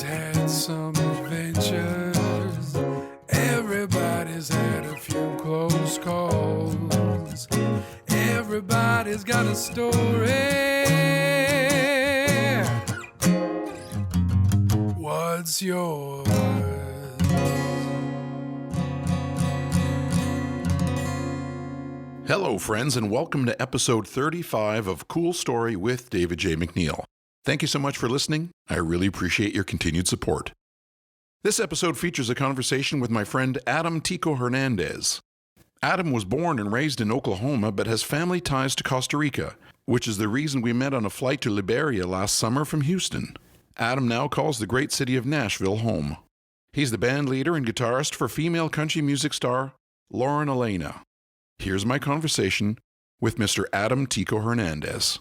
Everybody's had some adventures. Everybody's had a few close calls. Everybody's got a story. What's yours? Hello, friends, and welcome to episode 35 of Cool Story with David J. McNeil. Thank you so much for listening. I really appreciate your continued support. This episode features a conversation with my friend Adam Tico Hernandez. Adam was born and raised in Oklahoma, but has family ties to Costa Rica, which is the reason we met on a flight to Liberia last summer from Houston. Adam now calls the great city of Nashville home. He's the band leader and guitarist for female country music star Lauren Alaina. Here's my conversation with Mr. Adam Tico Hernandez.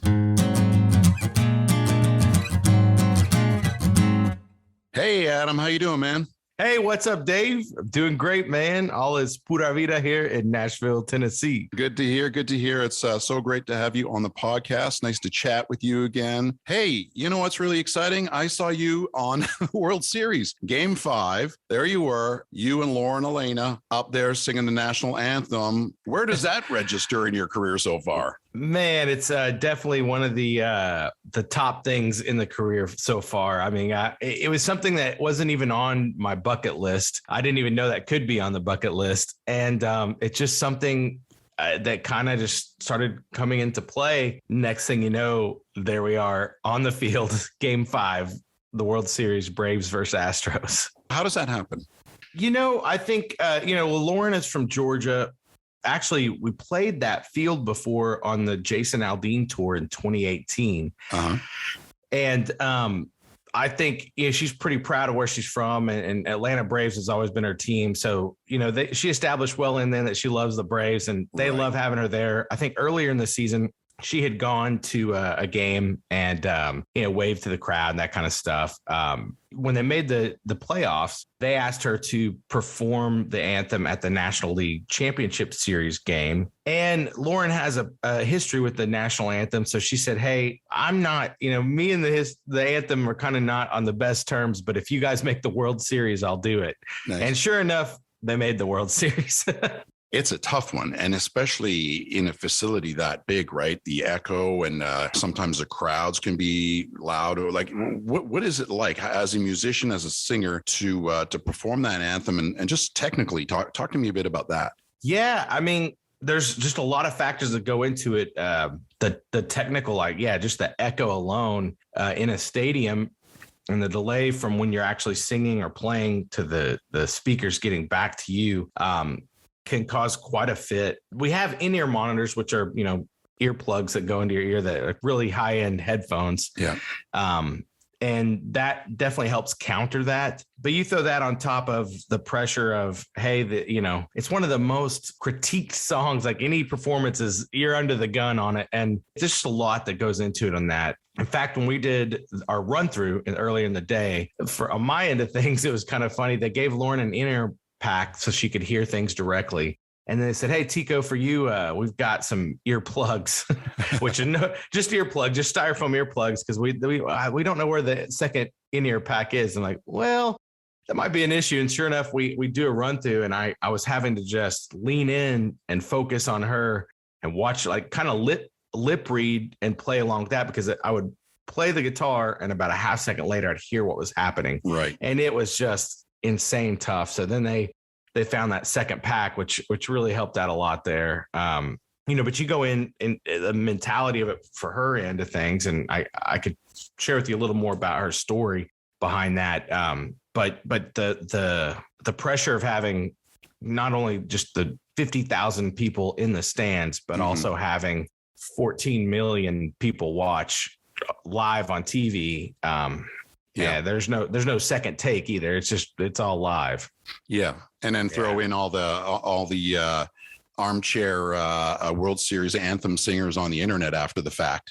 Hey, Adam, how you doing, man? Hey, what's up, Dave? I'm doing great, man. All is pura vida here in Nashville, Tennessee. Good to hear. Good to hear. It's so great to have you on the podcast. Nice to chat with you again. Hey, you know what's really exciting? I saw you on World Series, Game 5. There you were, you and Lauren Alaina up there singing the national anthem. Where does that register in your career so far? Man, it's definitely one of the top things in the career so far. I mean, it was something that wasn't even on my bucket list. I didn't even know that could be on the bucket list. And it's just something that kind of just started coming into play. Next thing you know, there we are on the field, Game 5, the World Series, Braves versus Astros. How does that happen? You know, I think, Lauren is from Georgia. Actually, we played that field before on the Jason Aldean tour in 2018. Uh-huh. And I think she's pretty proud of where she's from, and Atlanta Braves has always been her team. So, she established well in then that she loves the Braves, and they love having her there. I think earlier in the season, she had gone to a game and, waved to the crowd and that kind of stuff. When they made the playoffs, they asked her to perform the anthem at the National League Championship Series game. And Lauren has a history with the national anthem. So she said, hey, I'm not, me and the anthem are kind of not on the best terms, but if you guys make the World Series, I'll do it. Nice. And sure enough, they made the World Series. It's a tough one, and especially in a facility that big, right? The echo and sometimes the crowds can be loud. Or like, what is it like as a musician, as a singer, to perform that anthem and just technically talk to me a bit about that? Yeah, I mean, there's just a lot of factors that go into it. The technical, just the echo alone in a stadium. And the delay from when you're actually singing or playing to the speakers getting back to you can cause quite a fit. We have in-ear monitors, which are, earplugs that go into your ear that are really high-end headphones. Yeah. And that definitely helps counter that. But you throw that on top of the pressure of, hey, it's one of the most critiqued songs, like any performance is you're under the gun on it. And just a lot that goes into it on that. In fact, when we did our run through earlier in the day, on my end of things, it was kind of funny. They gave Lauren an in-ear pack so she could hear things directly. And then they said, hey, Tico, for you, we've got some earplugs, which are just earplugs, just styrofoam earplugs, because we don't know where the second in-ear pack is. And like, well, that might be an issue. And sure enough, we do a run through, and I was having to just lean in and focus on her and watch, like, kind of lip read and play along with that, because I would play the guitar and about a half second later I'd hear what was happening. Right. And it was just insane tough. So then they found that second pack, which really helped out a lot there. But you go in the mentality of it for her end of things. And I could share with you a little more about her story behind that. But the pressure of having not only just the 50,000 people in the stands, but also having 14 million people watch live on TV. Yeah, there's no second take either. It's all live. Yeah, and then throw in all the armchair World Series anthem singers on the internet after the fact.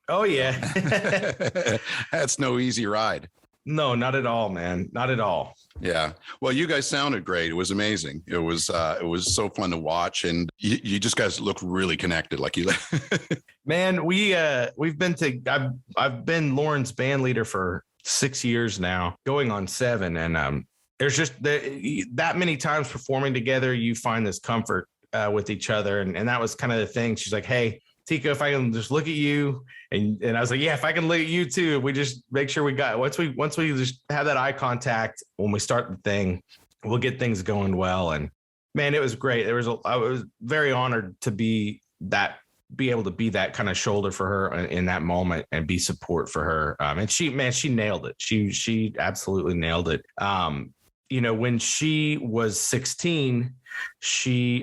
Oh yeah, that's no easy ride. No, not at all, man. Not at all. Yeah. Well, you guys sounded great. It was amazing. It was so fun to watch, and you just guys look really connected. Like you. Man, we've been I've been Lauren's band leader 6 years now, going on 7. And there's just that many times performing together, you find this comfort with each other. And that was kind of the thing. She's like, hey, Tico, if I can just look at you. And I was like, yeah, if I can look at you too, we just make sure we got, once we just have that eye contact, when we start the thing, we'll get things going well. And man, it was great. I was very honored to be able to be that kind of shoulder for her in that moment and be support for her. And she nailed it. She absolutely nailed it. When she was 16,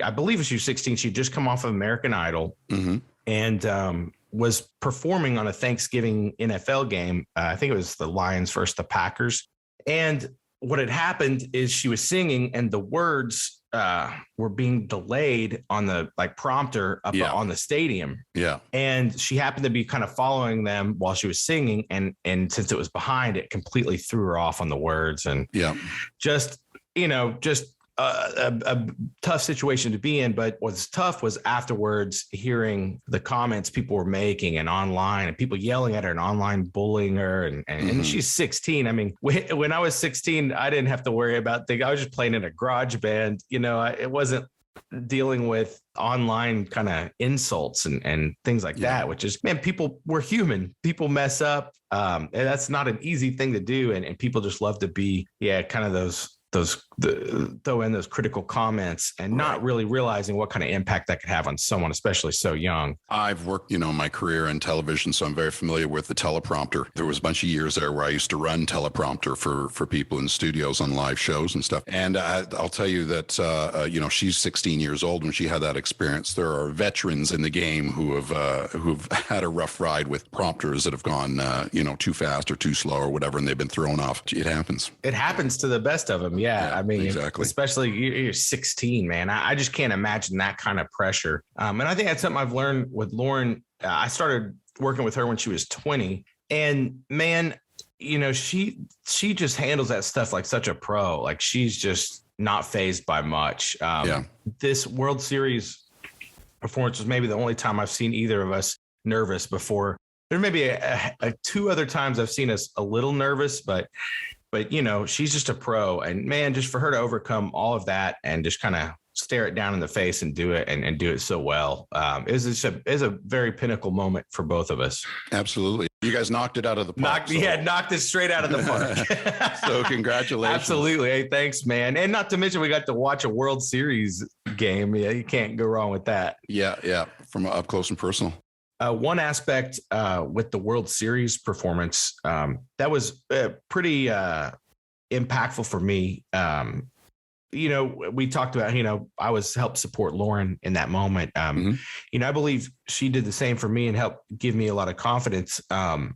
I believe she was 16, she'd just come off of American Idol. Mm-hmm. And was performing on a Thanksgiving NFL game. I think it was the Lions versus the Packers. And what had happened is she was singing and the words were being delayed on the prompter up on the stadium. Yeah. And she happened to be kind of following them while she was singing. And since it was behind, it completely threw her off on the words. And just a tough situation to be in. But what's tough was afterwards hearing the comments people were making and online and people yelling at her and online bullying her. And she's 16. I mean, when I was 16, I didn't have to worry about things. I was just playing in a garage band. It wasn't dealing with online kind of insults and things like that, which is, man, we're human. People mess up. And that's not an easy thing to do. And people just love to be, kind of throw in those critical comments and not really realizing what kind of impact that could have on someone, especially so young. I've worked, my career in television, so I'm very familiar with the teleprompter. There was a bunch of years there where I used to run teleprompter for people in studios on live shows and stuff. And I'll tell you that, she's 16 years old when she had that experience. There are veterans in the game who've had a rough ride with prompters that have gone, too fast or too slow or whatever, and they've been thrown off. It happens. It happens to the best of them. Yeah, I mean, exactly. Especially you're 16, man. I just can't imagine that kind of pressure. And I think that's something I've learned with Lauren. I started working with her when she was 20, and man, she just handles that stuff like such a pro. Like she's just not fazed by much. This World Series performance was maybe the only time I've seen either of us nervous before. There may be a 2 other times I've seen us a little nervous, but she's just a pro. And man, just for her to overcome all of that and just kind of stare it down in the face and do it and do it so well. It was a very pinnacle moment for both of us. Absolutely. You guys knocked it out of the park. Knocked it straight out of the park. So congratulations. Absolutely. Hey, thanks, man. And not to mention, we got to watch a World Series game. Yeah, you can't go wrong with that. Yeah. From up close and personal. One aspect with the World Series performance that was pretty impactful for me. We talked about, I was helped support Lauren in that moment. I believe she did the same for me and helped give me a lot of confidence. And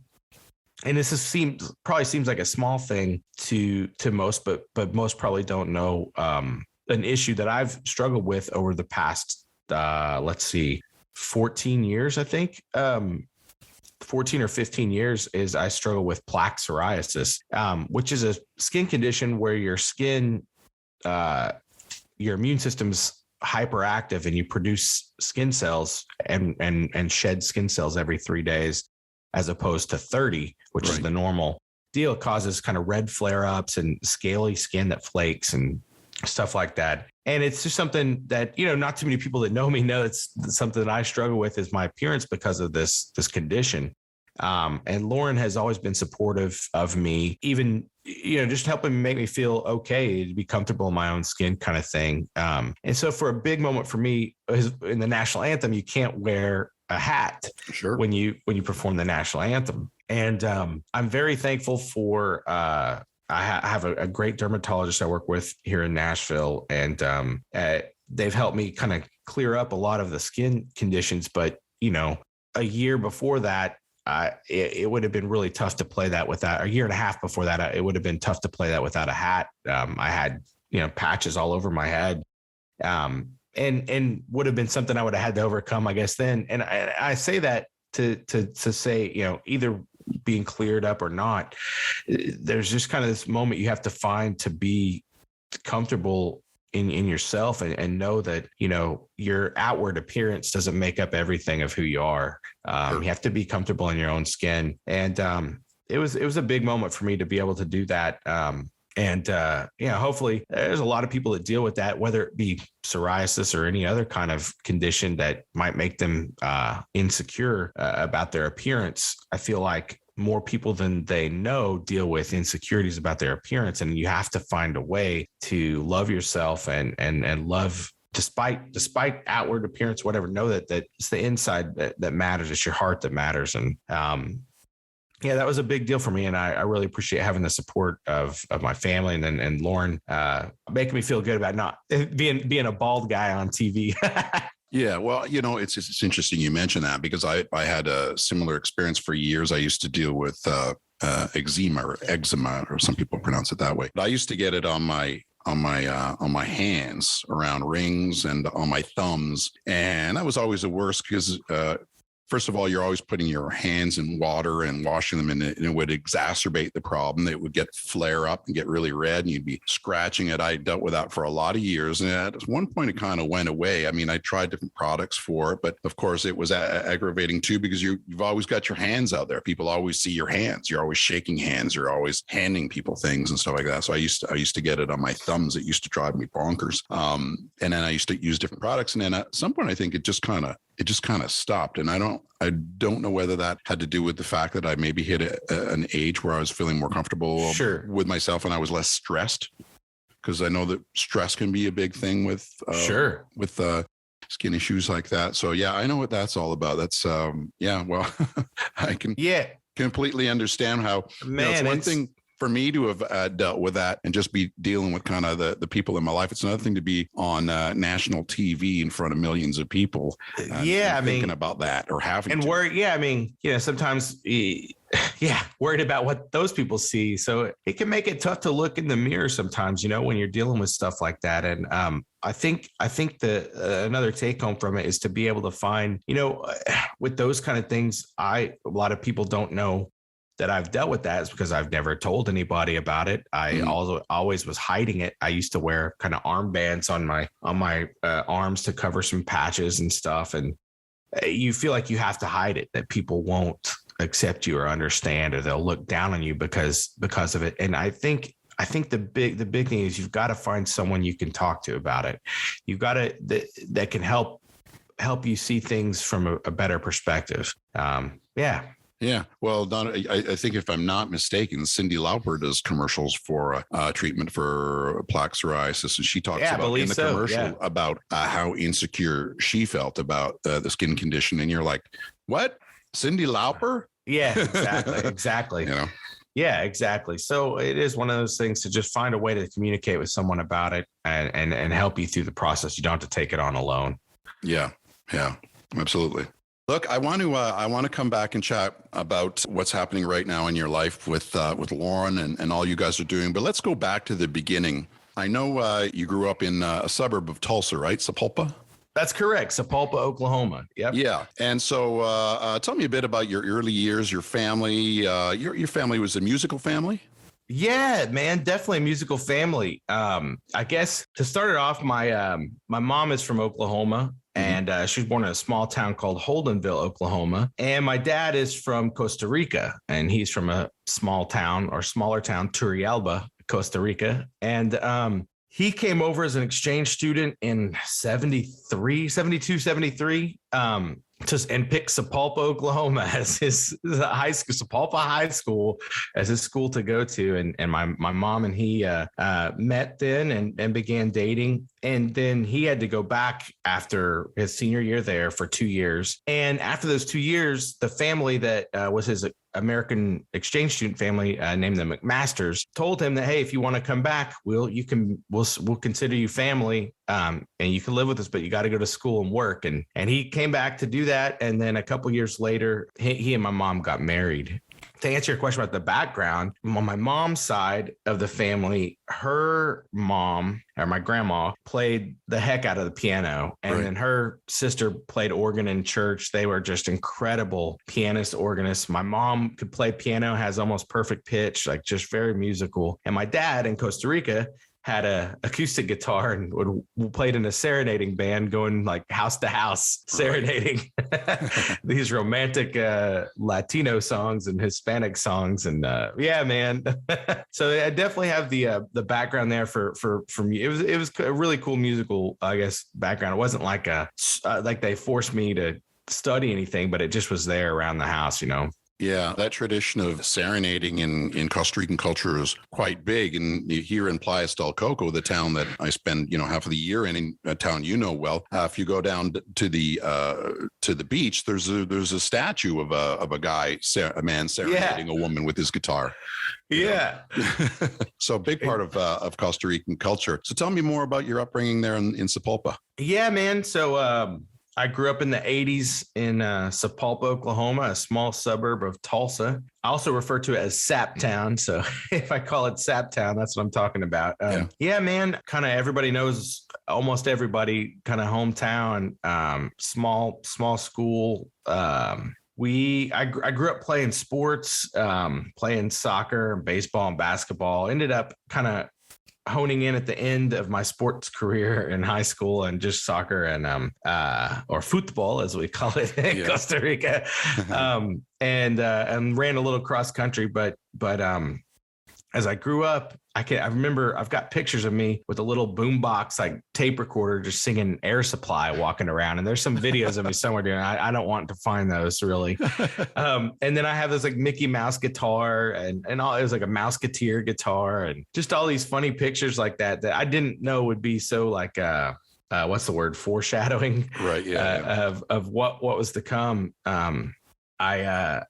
this probably seems like a small thing to most, but most probably don't know an issue that I've struggled with over the past, 14 years, I think. 14 or 15 years is I struggle with plaque psoriasis, which is a skin condition where your skin, your immune system's hyperactive and you produce skin cells and shed skin cells every 3 days, as opposed to 30, which is the normal deal. It causes kind of red flare-ups and scaly skin that flakes and stuff like that. And it's just something that, not too many people that know me know it's something that I struggle with is my appearance because of this condition. And Lauren has always been supportive of me, even, just helping make me feel okay to be comfortable in my own skin kind of thing. And so for a big moment for me in the national anthem, you can't wear a hat when you perform the national anthem. And I'm very thankful for I have a great dermatologist I work with here in Nashville, and they've helped me kind of clear up a lot of the skin conditions. But, a year before that, it would have been really tough to play that without, a year and a half before that, it would have been tough to play that without a hat. I had, patches all over my head, and would have been something I would have had to overcome, I guess, then. And I say that to say, either being cleared up or not, there's just kind of this moment you have to find to be comfortable in yourself and know that, your outward appearance doesn't make up everything of who you are. You have to be comfortable in your own skin. And it was a big moment for me to be able to do that. Hopefully there's a lot of people that deal with that, whether it be psoriasis or any other kind of condition that might make them insecure about their appearance. I feel like more people than they know deal with insecurities about their appearance, and you have to find a way to love yourself and love despite outward appearance, whatever. Know that it's the inside that matters. It's your heart that matters. And that was a big deal for me. And I really appreciate having the support of my family and Lauren making me feel good about not being a bald guy on TV. Yeah, well, it's interesting you mentioned that, because I had a similar experience for years. I used to deal with eczema, or some people pronounce it that way. But I used to get it on my hands, around rings, and on my thumbs, and that was always the worst because first of all, you're always putting your hands in water and washing them, and it would exacerbate the problem. It would flare up and get really red, and you'd be scratching it. I dealt with that for a lot of years. And at one point, it kind of went away. I mean, I tried different products for it, but of course, it was aggravating too, because you've always got your hands out there. People always see your hands. You're always shaking hands. You're always handing people things and stuff like that. So I used to get it on my thumbs. It used to drive me bonkers. And then I used to use different products. And then at some point, I think it just kind of stopped. And I don't know whether that had to do with the fact that I maybe hit an age where I was feeling more comfortable with myself and I was less stressed, because I know that stress can be a big thing with skin issues like that. So yeah, I know what that's all about. That's I can completely understand how, it's one thing for me to have dealt with that and just be dealing with kind of the people in my life. It's another thing to be on national TV in front of millions of people. Thinking about that or having and to. Sometimes worried about what those people see. So it can make it tough to look in the mirror sometimes, when you're dealing with stuff like that. And I think another take home from it is to be able to find, with those kind of things, a lot of people don't know that I've dealt with that is because I've never told anybody about it. I always was hiding it. I used to wear kind of armbands on my arms to cover some patches and stuff. And you feel like you have to hide it, that people won't accept you or understand, or they'll look down on you because of it. And I think the big thing is you've got to find someone you can talk to about it. You've got to that can help you see things from a better perspective. Yeah. Well, Don, I think if I'm not mistaken, Cyndi Lauper does commercials for treatment for plaque psoriasis. And she talks about in the commercial about how insecure she felt about the skin condition. And you're like, what? Cyndi Lauper? Yeah, exactly. Yeah, exactly. So it is one of those things to just find a way to communicate with someone about it and help you through the process. You don't have to take it on alone. Yeah, absolutely. Look, I want to come back and chat about what's happening right now in your life with Lauren and all you guys are doing. But let's go back to the beginning. I know you grew up in a suburb of Tulsa, right? Sapulpa? That's correct. Sapulpa, Oklahoma. Yep. Yeah. And so tell me a bit about your early years, your family. Your family was a musical family? Yeah, man, definitely a musical family. I guess to start it off, my mom is from Oklahoma. And she was born in a small town called Holdenville, Oklahoma. And my dad is from Costa Rica, and he's from a small town or smaller town, Turrialba, Costa Rica. And he came over as an exchange student in 72, 73, and picked Sapulpa, Oklahoma as his high school, Sapulpa High School as his school to go to. And my mom and he met then and began dating. And then he had to go back after his senior year there for 2 years. And after those 2 years, the family that was his American exchange student family, named the McMasters, told him that, hey, if you want to come back, we'll consider you family, and you can live with us, but you got to go to school and work. And he came back to do that. And then a couple years later, he and my mom got married. To answer your question about the background, on my mom's side of the family, her mom, or my grandma, played the heck out of the piano. And then her sister played organ in church. They were just incredible pianists, organists. My mom could play piano, has almost perfect pitch, like just very musical. And my dad in Costa Rica had a acoustic guitar and played in a serenading band, going like house to house serenading these romantic Latino songs and Hispanic songs. And yeah, man. So I definitely have the background there for me. It was a really cool musical, I guess, background. It wasn't like like they forced me to study anything, but it just was there around the house, you know. Yeah, that tradition of serenading in Costa Rican culture is quite big. And here in Playas del Coco, the town that I spend, half of the year in a town well, if you go down to the beach, there's a statue of a man serenading a woman with his guitar. Yeah. So big part of Costa Rican culture. So tell me more about your upbringing there in Sapulpa. Yeah, man. So I grew up in the 80s in Sapulpa, Oklahoma, a small suburb of Tulsa. I also refer to it as Sap Town. So if I call it Sap Town, that's what I'm talking about. Yeah, man, kind of everybody knows, almost everybody, kind of hometown, small school. I grew up playing sports, playing soccer, baseball, and basketball. Ended up kind of honing in at the end of my sports career in high school and just soccer and or football, as we call it in Costa Rica, and ran a little cross country. But as I grew up, I remember I've got pictures of me with a little boombox, like tape recorder, just singing Air Supply, walking around. And there's some videos of me somewhere doing. I don't want to find those really. And then I have this like Mickey Mouse guitar and all. It was like a Mouseketeer guitar and just all these funny pictures like that I didn't know would be so like what's the word, foreshadowing, right? Yeah, of what was to come. I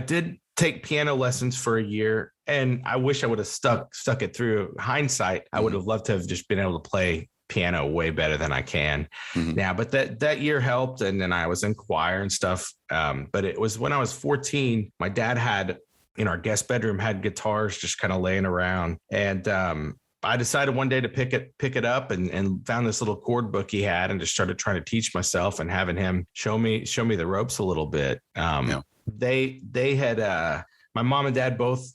did take piano lessons for a year, and I wish I would have stuck it through. Hindsight, I would have loved to have just been able to play piano way better than I can now. But that year helped, and then I was in choir and stuff. But it was when I was 14. My dad had, in our guest bedroom, had guitars just kind of laying around, and I decided one day to pick it up and found this little chord book he had, and just started trying to teach myself and having him show me the ropes a little bit. They had my mom and dad both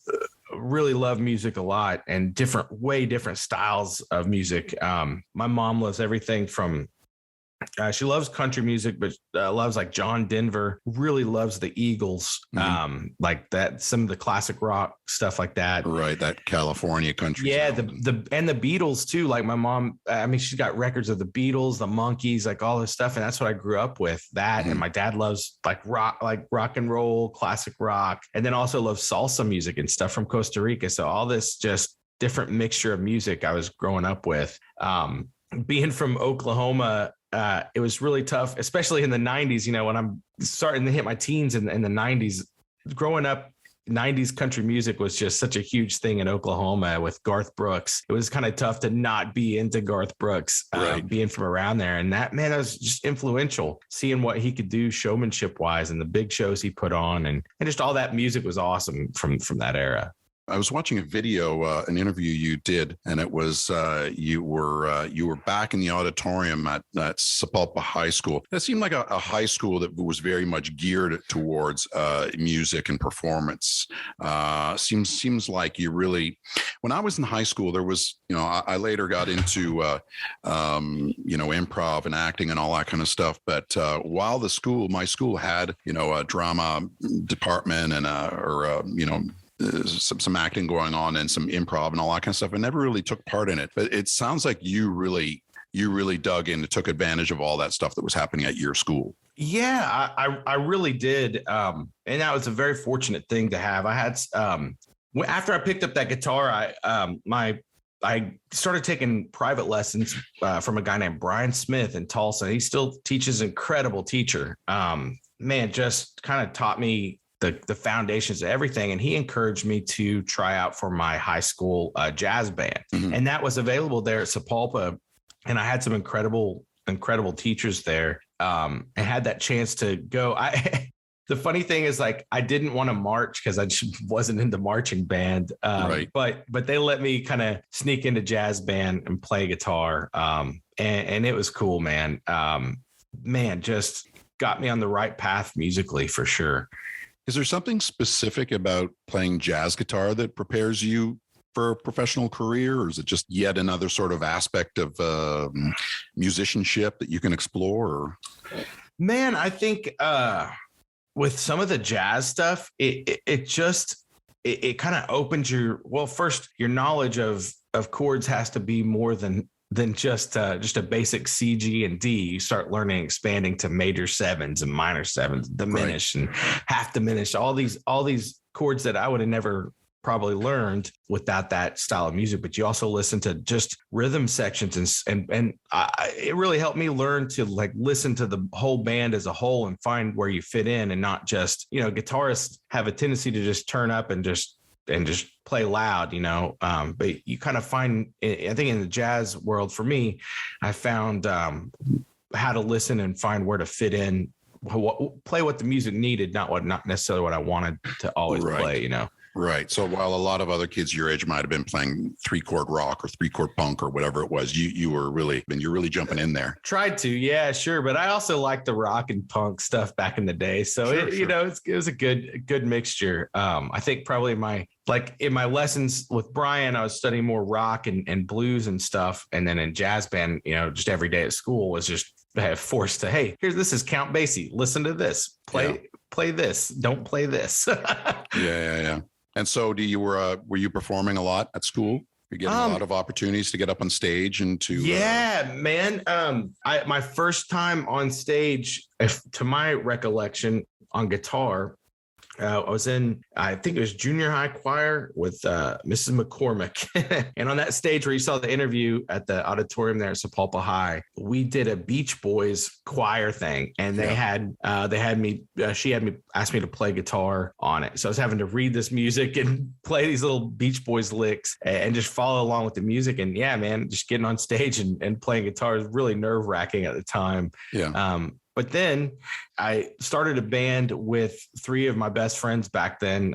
really love music a lot, and way different styles of music. My mom loves everything from she loves country music, but loves like John Denver, really loves the Eagles, like that, some of the classic rock stuff like that. Right. That California country. Yeah. The Beatles too. Like my mom, I mean, she's got records of the Beatles, the Monkees, like all this stuff. And that's what I grew up with, that. And my dad loves like rock and roll, classic rock, and then also loves salsa music and stuff from Costa Rica. So all this just different mixture of music I was growing up with. Being from Oklahoma, it was really tough, especially in the 90s, when I'm starting to hit my teens in the 90s. Growing up, 90s country music was just such a huge thing in Oklahoma with Garth Brooks. It was kind of tough to not be into Garth Brooks, being from around there. And that was just influential, seeing what he could do showmanship wise and the big shows he put on. And just all that music was awesome from that era. I was watching a video, an interview you did, and it was you were back in the auditorium at Sapulpa High School. That seemed like a high school that was very much geared towards music and performance. Seems like you really. When I was in high school, there was, I later got into improv and acting and all that kind of stuff. But while my school had a drama department and some acting going on and some improv and all that kind of stuff. I never really took part in it, but it sounds like you really dug in and took advantage of all that stuff that was happening at your school. Yeah, I really did. And that was a very fortunate thing to have. I had, after I picked up that guitar, I started taking private lessons from a guy named Brian Smith in Tulsa. He still teaches, incredible teacher. Just kind of taught me the foundations of everything. And he encouraged me to try out for my high school jazz band. And that was available there at Sapulpa. And I had some incredible teachers there, and had that chance to go. The funny thing is, like, I didn't want to march because I just wasn't into marching band. Right. But they let me kind of sneak into jazz band and play guitar. And it was cool, man. Just got me on the right path musically for sure. Is there something specific about playing jazz guitar that prepares you for a professional career, or is it just yet another sort of aspect of musicianship that you can explore? Or? Man, I think with some of the jazz stuff, it kind of opens first your knowledge of chords has to be more than just a basic C, G, and D. You start learning, expanding to major sevens and minor sevens, diminished and half diminished, all these chords that I would have never probably learned without that style of music. But you also listen to just rhythm sections and it really helped me learn to like listen to the whole band as a whole and find where you fit in, and not just, guitarists have a tendency to just turn up and just play loud, but you kind of find, I think in the jazz world, for me, I found how to listen and find where to fit in, play what the music needed, not necessarily what I wanted to always play, Right. So while a lot of other kids your age might have been playing 3-chord rock or 3-chord punk or whatever it was, you're really jumping in there. Tried to, yeah, sure. But I also liked the rock and punk stuff back in the day. So it was a good mixture. I think probably in my lessons with Brian, I was studying more rock and blues and stuff. And then in jazz band, just every day at school was just forced to, hey, this is Count Basie. Listen to this, play this, don't play this. Yeah. And so were you performing a lot at school? You're getting a lot of opportunities to get up on stage and to. Yeah, man. My first time on stage, to my recollection, on guitar, I was in, I think it was junior high choir with Mrs. McCormick. And on that stage where you saw the interview at the auditorium there at Sapulpa High, we did a Beach Boys choir thing. And she had me ask me to play guitar on it. So I was having to read this music and play these little Beach Boys licks and just follow along with the music. And yeah, man, just getting on stage and playing guitar was really nerve wracking at the time. Yeah. But then I started a band with 3 of my best friends back then,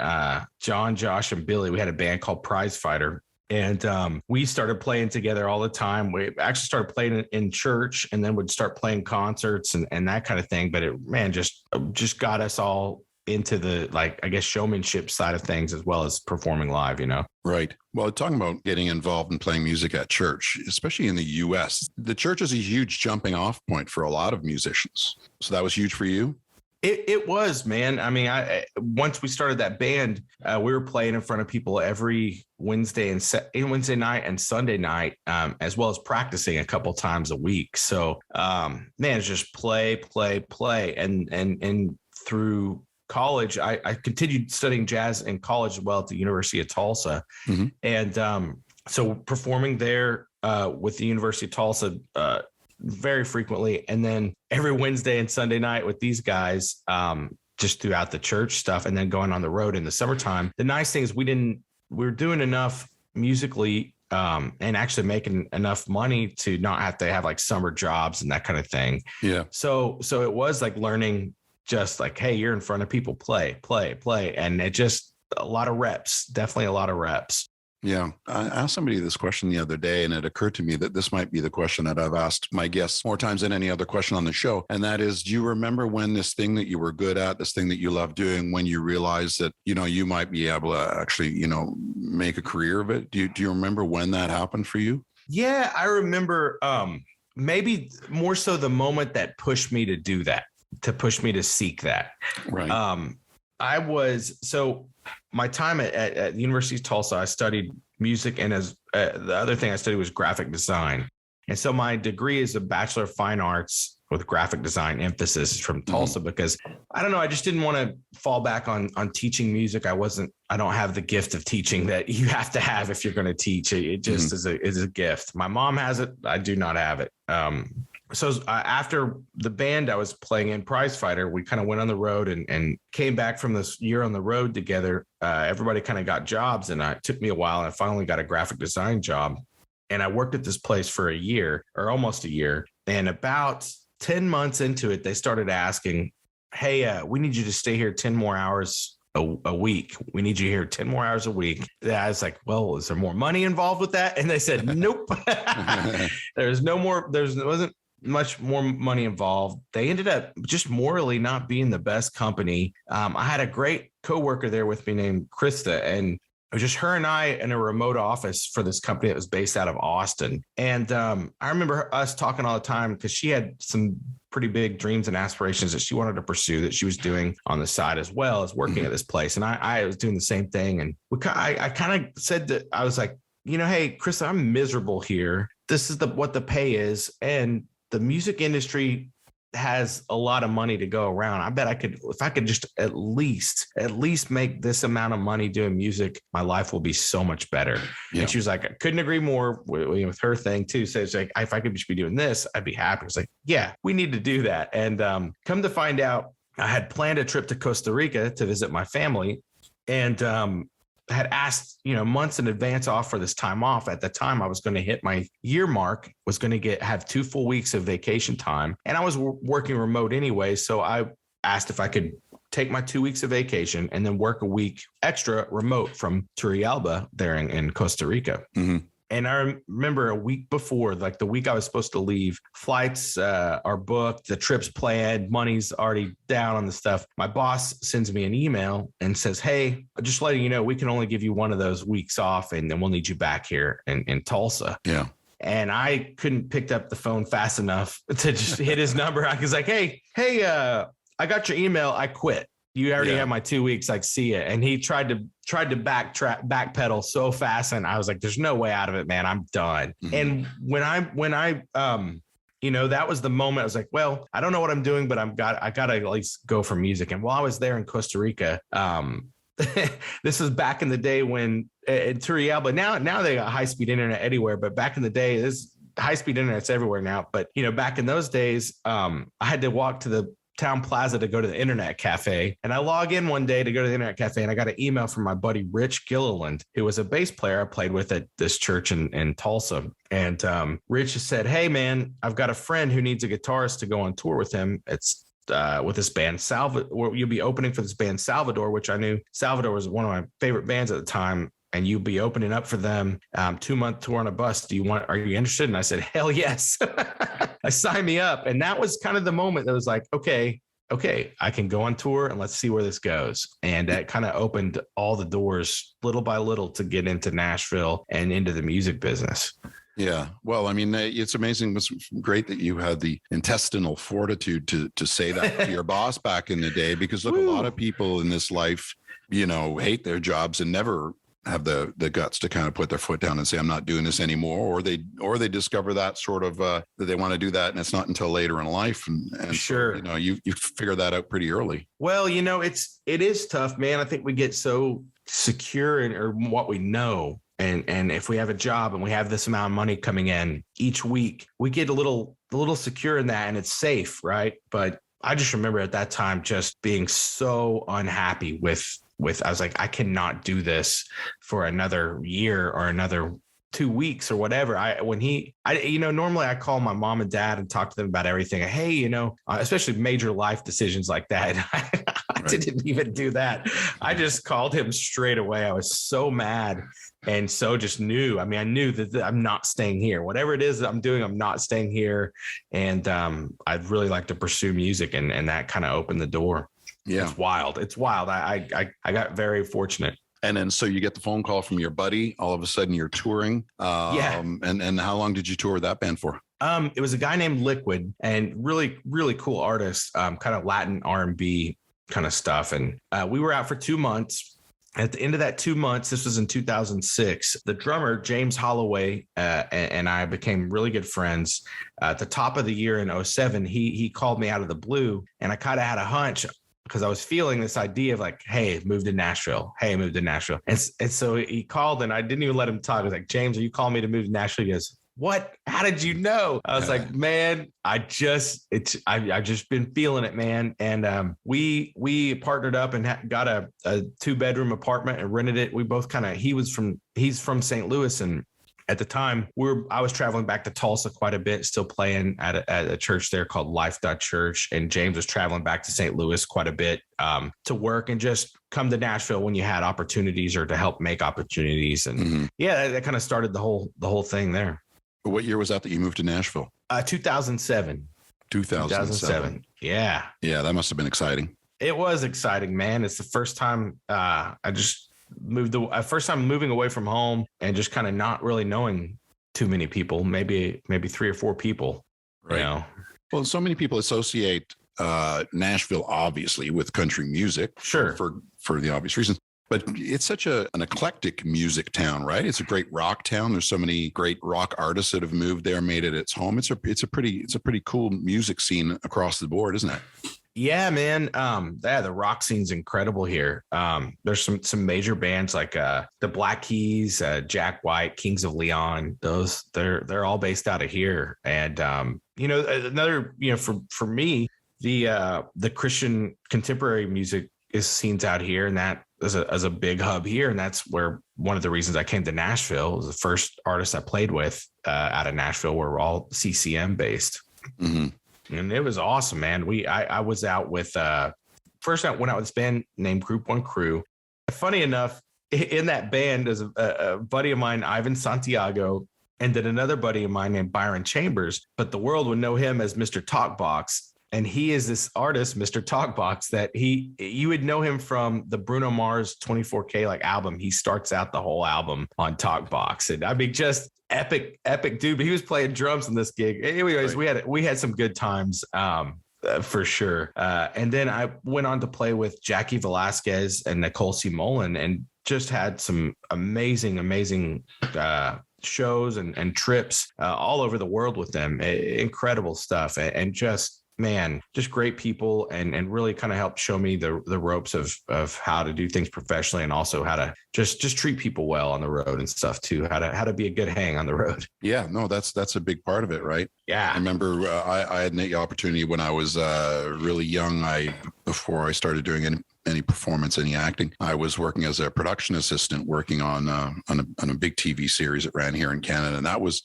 John, Josh, and Billy. We had a band called Prize Fighter. And we started playing together all the time. We actually started playing in church and then would start playing concerts and that kind of thing. But it, just got us all into the, showmanship side of things as well as performing live, Right. Well, talking about getting involved in playing music at church, especially in the U.S., the church is a huge jumping off point for a lot of musicians. So that was huge for you? It was, man. I mean, once we started that band, we were playing in front of people every Wednesday night and Sunday night, as well as practicing a couple times a week. So, it's just play. And through college, I continued studying jazz in college as well at the University of Tulsa. Mm-hmm. And so performing there with the University of Tulsa very frequently. And then every Wednesday and Sunday night with these guys, just throughout the church stuff, and then going on the road in the summertime. The nice thing is we were doing enough musically and actually making enough money to not have to have like summer jobs and that kind of thing. Yeah. So it was like learning, just like, hey, you're in front of people, play. And it just a lot of reps, definitely a lot of reps. Yeah. I asked somebody this question the other day, and it occurred to me that this might be the question that I've asked my guests more times than any other question on the show. And that is, do you remember when this thing that you were good at, this thing that you love doing, when you realized that, you might be able to actually, make a career of it? Do you remember when that happened for you? Yeah, I remember maybe more so the moment that pushed me to do that, to push me to seek that. Right. My time at the University of Tulsa, I studied music, and as the other thing I studied was graphic design. And so my degree is a Bachelor of Fine Arts with graphic design emphasis from Tulsa, because I don't know, I just didn't want to fall back on teaching music. I don't have the gift of teaching that you have to have if you're going to teach. It just is a gift. My mom has it. I do not have it. So after the band I was playing in, Prize Fighter, we kind of went on the road and came back from this year on the road together. Everybody kind of got jobs, and it took me a while. And I finally got a graphic design job, and I worked at this place for a year, or almost a year. And about 10 months into it, they started asking, hey, we need you to stay here 10 more hours a week. We need you here 10 more hours a week. And I was like, well, is there more money involved with that? And they said, nope. There wasn't much more money involved. They ended up just morally not being the best company. I had a great coworker there with me named Krista, and it was just her and I in a remote office for this company that was based out of Austin. And I remember us talking all the time because she had some pretty big dreams and aspirations that she wanted to pursue that she was doing on the side as well as working at this place. And I was doing the same thing. And I kind of said that I was like, hey, Chris, I'm miserable here. This is what the pay is. And the music industry has a lot of money to go around. I bet if I could just at least make this amount of money doing music, my life will be so much better. Yeah. And she was like, I couldn't agree more with her thing too. So it's like, if I could just be doing this, I'd be happy. It's like, yeah, we need to do that. And come to find out, I had planned a trip to Costa Rica to visit my family. And had asked, months in advance off for this time off. At the time, I was going to hit my year mark, was going to have 2 full weeks of vacation time. And I was working remote anyway. So I asked if I could take my 2 weeks of vacation and then work a week extra remote from Turrialba there in Costa Rica. Mm-hmm. And I remember a week before, like the week I was supposed to leave, flights are booked, the trip's planned, money's already down on the stuff. My boss sends me an email and says, hey, just letting you know, we can only give you one of those weeks off and then we'll need you back here in Tulsa. Yeah. And I couldn't pick up the phone fast enough to just hit his number. I was like, hey, I got your email. I quit. You already have my 2 weeks. Like, see it. And he tried to backpedal so fast. And I was like, there's no way out of it, man. I'm done. Mm-hmm. And when I that was the moment I was like, well, I don't know what I'm doing, but I got to at least go for music. And while I was there in Costa Rica, this was back in the day when in Turrialba, now they got high speed internet anywhere. But back in the day, this high speed internet's everywhere now. But, back in those days, I had to walk to the town plaza to go to the internet cafe. And I log in one day to go to the internet cafe and I got an email from my buddy, Rich Gilliland, who was a bass player I played with at this church in Tulsa. And Rich said, hey man, I've got a friend who needs a guitarist to go on tour with him. It's with this band Salvador. You'll be opening for this band Salvador, which I knew Salvador was one of my favorite bands at the time. And you'll be opening up for them, 2-month tour on a bus. Are you interested? And I said, hell yes. I signed me up. And that was kind of the moment that was like, okay, I can go on tour and let's see where this goes. And that kind of opened all the doors little by little to get into Nashville and into the music business. Yeah. Well, I mean, it's amazing. It's great that you had the intestinal fortitude to say that to your boss back in the day, because look, a lot of people in this life, hate their jobs and never have the guts to kind of put their foot down and say, I'm not doing this anymore. Or they discover that sort of that they want to do that. And it's not until later in life. And sure. So, you figure that out pretty early. Well, it is tough, man. I think we get so secure in what we know. And if we have a job and we have this amount of money coming in each week, we get a little secure in that and it's safe. Right. But I just remember at that time just being so unhappy with I was like, I cannot do this for another year or another 2 weeks or whatever. Normally I call my mom and dad and talk to them about everything. Hey, especially major life decisions like that. I didn't even do that. I just called him straight away. I was so mad and so just knew. I mean, I knew that I'm not staying here. Whatever it is that I'm doing, I'm not staying here. And I'd really like to pursue music, and that kind of opened the door. Yeah, it's wild. I got very fortunate. And then so you get the phone call from your buddy. All of a sudden you're touring. And how long did you tour with that band for? It was a guy named Liquid, and really, really cool artist, kind of Latin R&B kind of stuff. And we were out for 2 months. At the end of that 2 months, this was in 2006, the drummer, James Holloway, and I became really good friends. At the top of the year in 2007, he called me out of the blue, and I kind of had a hunch because I was feeling this idea of like, hey, move to Nashville. And so he called, and I didn't even let him talk. I was like, James, are you calling me to move to Nashville? He goes, what? How did you know? I was like, man, I've just been feeling it, man. And we partnered up and got a 2-bedroom apartment and rented it. We both he's from St. Louis, and at the time I was traveling back to Tulsa quite a bit, still playing at a church there called Life Church. And James was traveling back to St. Louis quite a bit to work and just come to Nashville when you had opportunities or to help make opportunities. And that kind of started the whole thing there. What year was that you moved to Nashville? 2007. 2007. Yeah. Yeah, that must have been exciting. It was exciting, man. It's the first time I just moved the first time moving away from home and just kind of not really knowing too many people, maybe 3 or 4 people, Right. you know. Well, so many people associate Nashville, obviously, with country music. Sure. For the obvious reasons. But it's such an eclectic music town, right? It's a great rock town. There's so many great rock artists that have moved there, made it its home. It's a pretty cool music scene across the board, isn't it? Yeah, man. The rock scene's incredible here. There's some major bands like the Black Keys, Jack White, Kings of Leon. They're all based out of here. And another, for me, the Christian contemporary music is scenes out here, and that is a big hub here. And that's where one of the reasons I came to Nashville was the first artist I played with out of Nashville were all CCM based. Mm-hmm. And it was awesome, man. I was out with first I went out with this band named Group One Crew. Funny enough, in that band is a buddy of mine, Ivan Santiago, and then another buddy of mine named Byron Chambers, but the world would know him as Mr. Talkbox. And he is this artist, Mr. Talkbox, that you would know him from the Bruno Mars 24K album. He starts out the whole album on Talkbox. And I mean, just epic dude. But he was playing drums in this gig. Anyways, right. we had some good times for sure. And then I went on to play with Jackie Velasquez and Nicole C. Mullen and just had some amazing shows and trips all over the world with them. Incredible stuff. And just, man, just great people and really kind of helped show me the ropes of how to do things professionally and also how to just treat people well on the road and stuff too. How to be a good hang on the road. Yeah, no, that's a big part of it, right? Yeah. I remember I had the opportunity when I was really young. Before I started doing any performance, any acting, I was working as a production assistant, working on a big TV series that ran here in Canada, and that was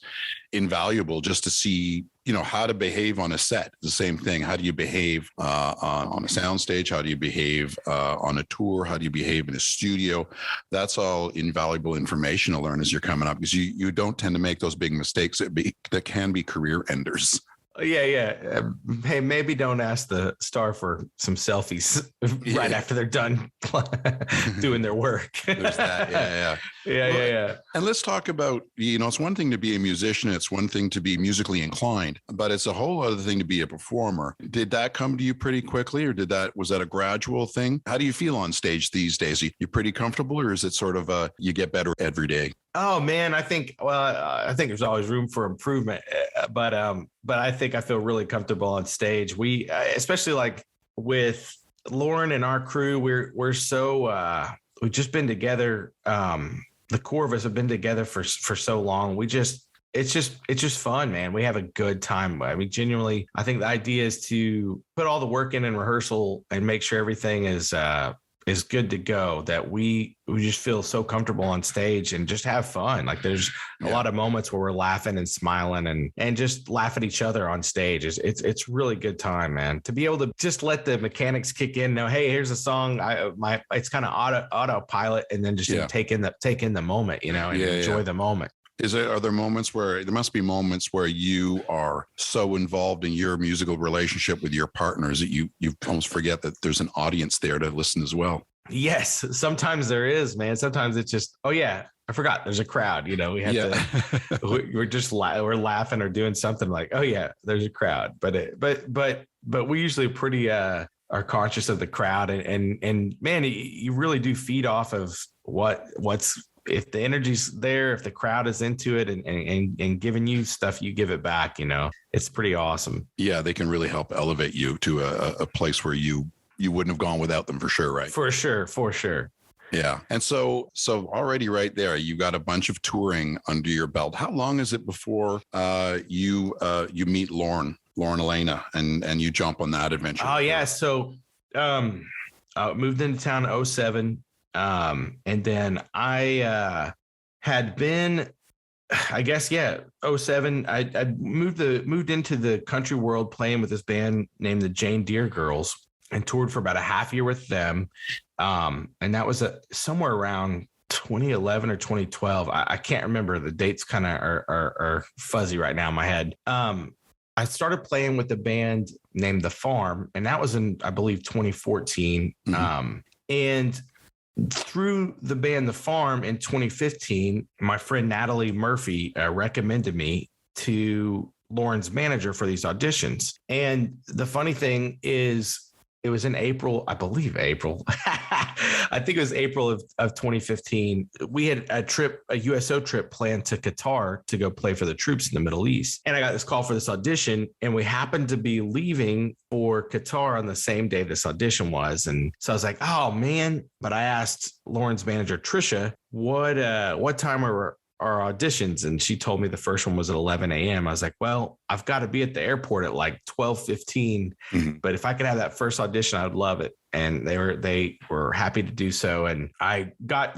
invaluable just to see, how to behave on a set. The same thing. How do you behave on a soundstage? How do you behave on a tour? How do you behave in a studio? That's all invaluable information to learn as you're coming up, because you don't tend to make those big mistakes that can be career enders. Yeah. Hey, maybe don't ask the star for some selfies right after they're done doing their work. There's that. Yeah. And let's talk about, it's one thing to be a musician. It's one thing to be musically inclined, but it's a whole other thing to be a performer. Did that come to you pretty quickly, or was that a gradual thing? How do you feel on stage these days? Are you pretty comfortable, or is it sort of you get better every day? Oh man, I think there's always room for improvement, but I think I feel really comfortable on stage. We, especially like with Lauren and our crew, we're so we've just been together. The core of us have been together for so long. It's just fun, man. We have a good time. I mean, genuinely, I think the idea is to put all the work in rehearsal and make sure everything is good to go, that we just feel so comfortable on stage and just have fun. Like there's a lot of moments where we're laughing and smiling and just laugh at each other on stage. It's really good time, man, to be able to just let the mechanics kick in. Know, hey, here's a song. It's kind of autopilot, and then just take in the moment, and enjoy the moment. Are there moments where there must be moments where you are so involved in your musical relationship with your partners that you almost forget that there's an audience there to listen as well? Yes, sometimes there is, man. Sometimes it's just, oh yeah, I forgot there's a crowd. We have to. We're laughing or doing something like, oh yeah, there's a crowd. But we usually pretty are conscious of the crowd and man, you really do feed off of what's. If the energy's there, if the crowd is into it and giving you stuff, you give it back, it's pretty awesome. Yeah. They can really help elevate you to a place where you wouldn't have gone without them for sure. Right. For sure. Yeah. And so already right there, you got a bunch of touring under your belt. How long is it before you meet Lauren Alaina and you jump on that adventure? Oh yeah. So moved into town in 2007. And then I had been, I guess, 2007. I moved into the country world playing with this band named the Jane Deere Girls and toured for about a half year with them. And that was somewhere around 2011 or 2012. I can't remember. The dates kind of are fuzzy right now in my head. I started playing with a band named The Farm, and that was in, I believe, 2014. Mm-hmm. And through the band The Farm in 2015, my friend Natalie Murphy recommended me to Lauren's manager for these auditions. And the funny thing is, it was in April, I believe April. I think it was April of 2015. We had a USO trip planned to Qatar to go play for the troops in the Middle East. And I got this call for this audition, and we happened to be leaving for Qatar on the same day this audition was. And so I was like, oh man. But I asked Lauren's manager, Trisha, what time are our auditions? And she told me the first one was at 11 a.m. I was like, well, I've got to be at the airport at like 12:15. But if I could have that first audition, I would love it. And they were happy to do so. And I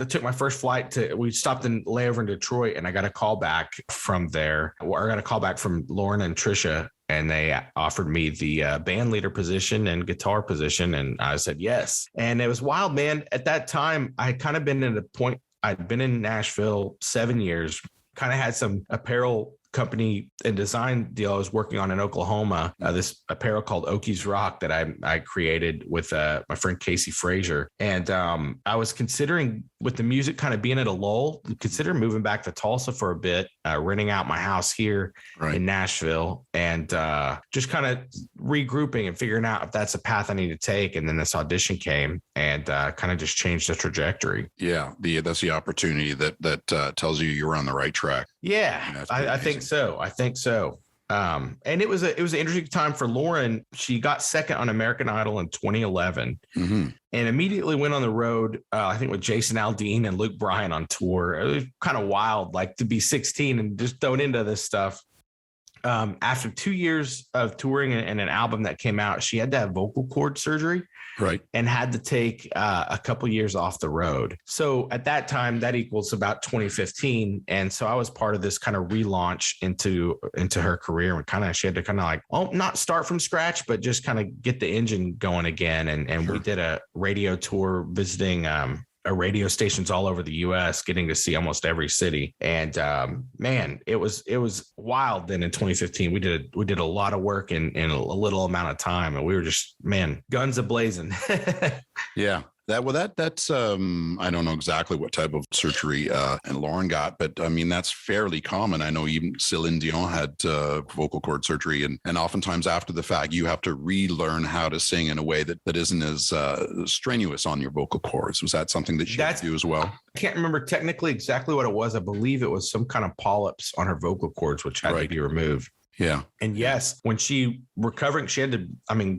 took my first flight we stopped in layover in Detroit, and I got a call back from there. Or I got a call back from Lauren and Trisha, and they offered me the band leader position and guitar position. And I said, yes. And it was wild, man. At that time, I had kind of been at a point, I'd been in Nashville 7 years, kind of had some apparel company and design deal I was working on in Oklahoma, this apparel called Okies Rock that I created with my friend Casey Frazier. And I was considering, with the music kind of being at a lull, consider moving back to Tulsa for a bit, renting out my house here in Nashville, and just kind of regrouping and figuring out if that's a path I need to take. And then this audition came and kind of just changed the trajectory. Yeah, that's the opportunity that tells you you're on the right track. Yeah, I think so. And it was an interesting time for Lauren. She got second on American Idol in 2011 and immediately went on the road, I think with Jason Aldean and Luke Bryan on tour. It was kind of wild, like to be 16 and just thrown into this stuff. After 2 years of touring and an album that came out, she had to have vocal cord surgery. Right. And had to take a couple years off the road. So at that time, that equals about 2015. And so I was part of this kind of relaunch into her career. And she had to kind of like, not start from scratch, but just kind of get the engine going again. And we did a radio tour visiting radio stations all over the U.S., getting to see almost every city. And man, it was wild. Then in 2015, we did a lot of work in a little amount of time, and we were just, man, guns a-blazing. Yeah. That's I don't know exactly what type of surgery and Lauren got, but I mean, that's fairly common. I know even Celine Dion had vocal cord surgery, and oftentimes after the fact, you have to relearn how to sing in a way that isn't as strenuous on your vocal cords. Was that something that you had to do as well? I can't remember technically exactly what it was. I believe it was some kind of polyps on her vocal cords, which had to be removed. Yeah. And yes, when she recovering, she had to,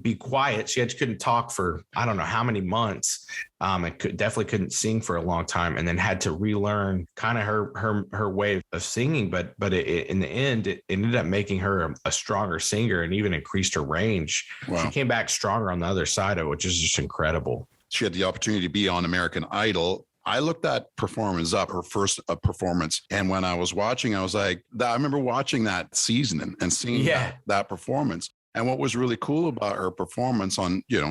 be quiet. She couldn't talk for, I don't know how many months. And definitely couldn't sing for a long time, and then had to relearn kind of her way of singing. But in the end, it ended up making her a stronger singer and even increased her range. Wow. She came back stronger on the other side of it, which is just incredible. She had the opportunity to be on American Idol. I looked that performance up, her first performance. And when I was watching, I was like, I remember watching that season and seeing that performance. And what was really cool about her performance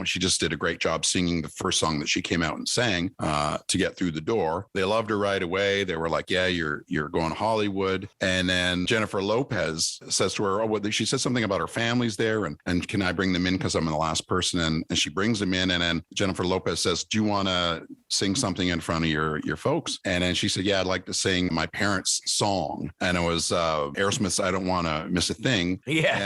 she just did a great job singing the first song that she came out and sang to get through the door. They loved her right away. They were like, yeah, you're going Hollywood. And then Jennifer Lopez says to her, she says something about her family's there. And can I bring them in because I'm the last person? And she brings them in. And then Jennifer Lopez says, do you want to sing something in front of your folks? And then she said, yeah, I'd like to sing my parents' song. And it was Aerosmith's I Don't Want to Miss a Thing. Yeah.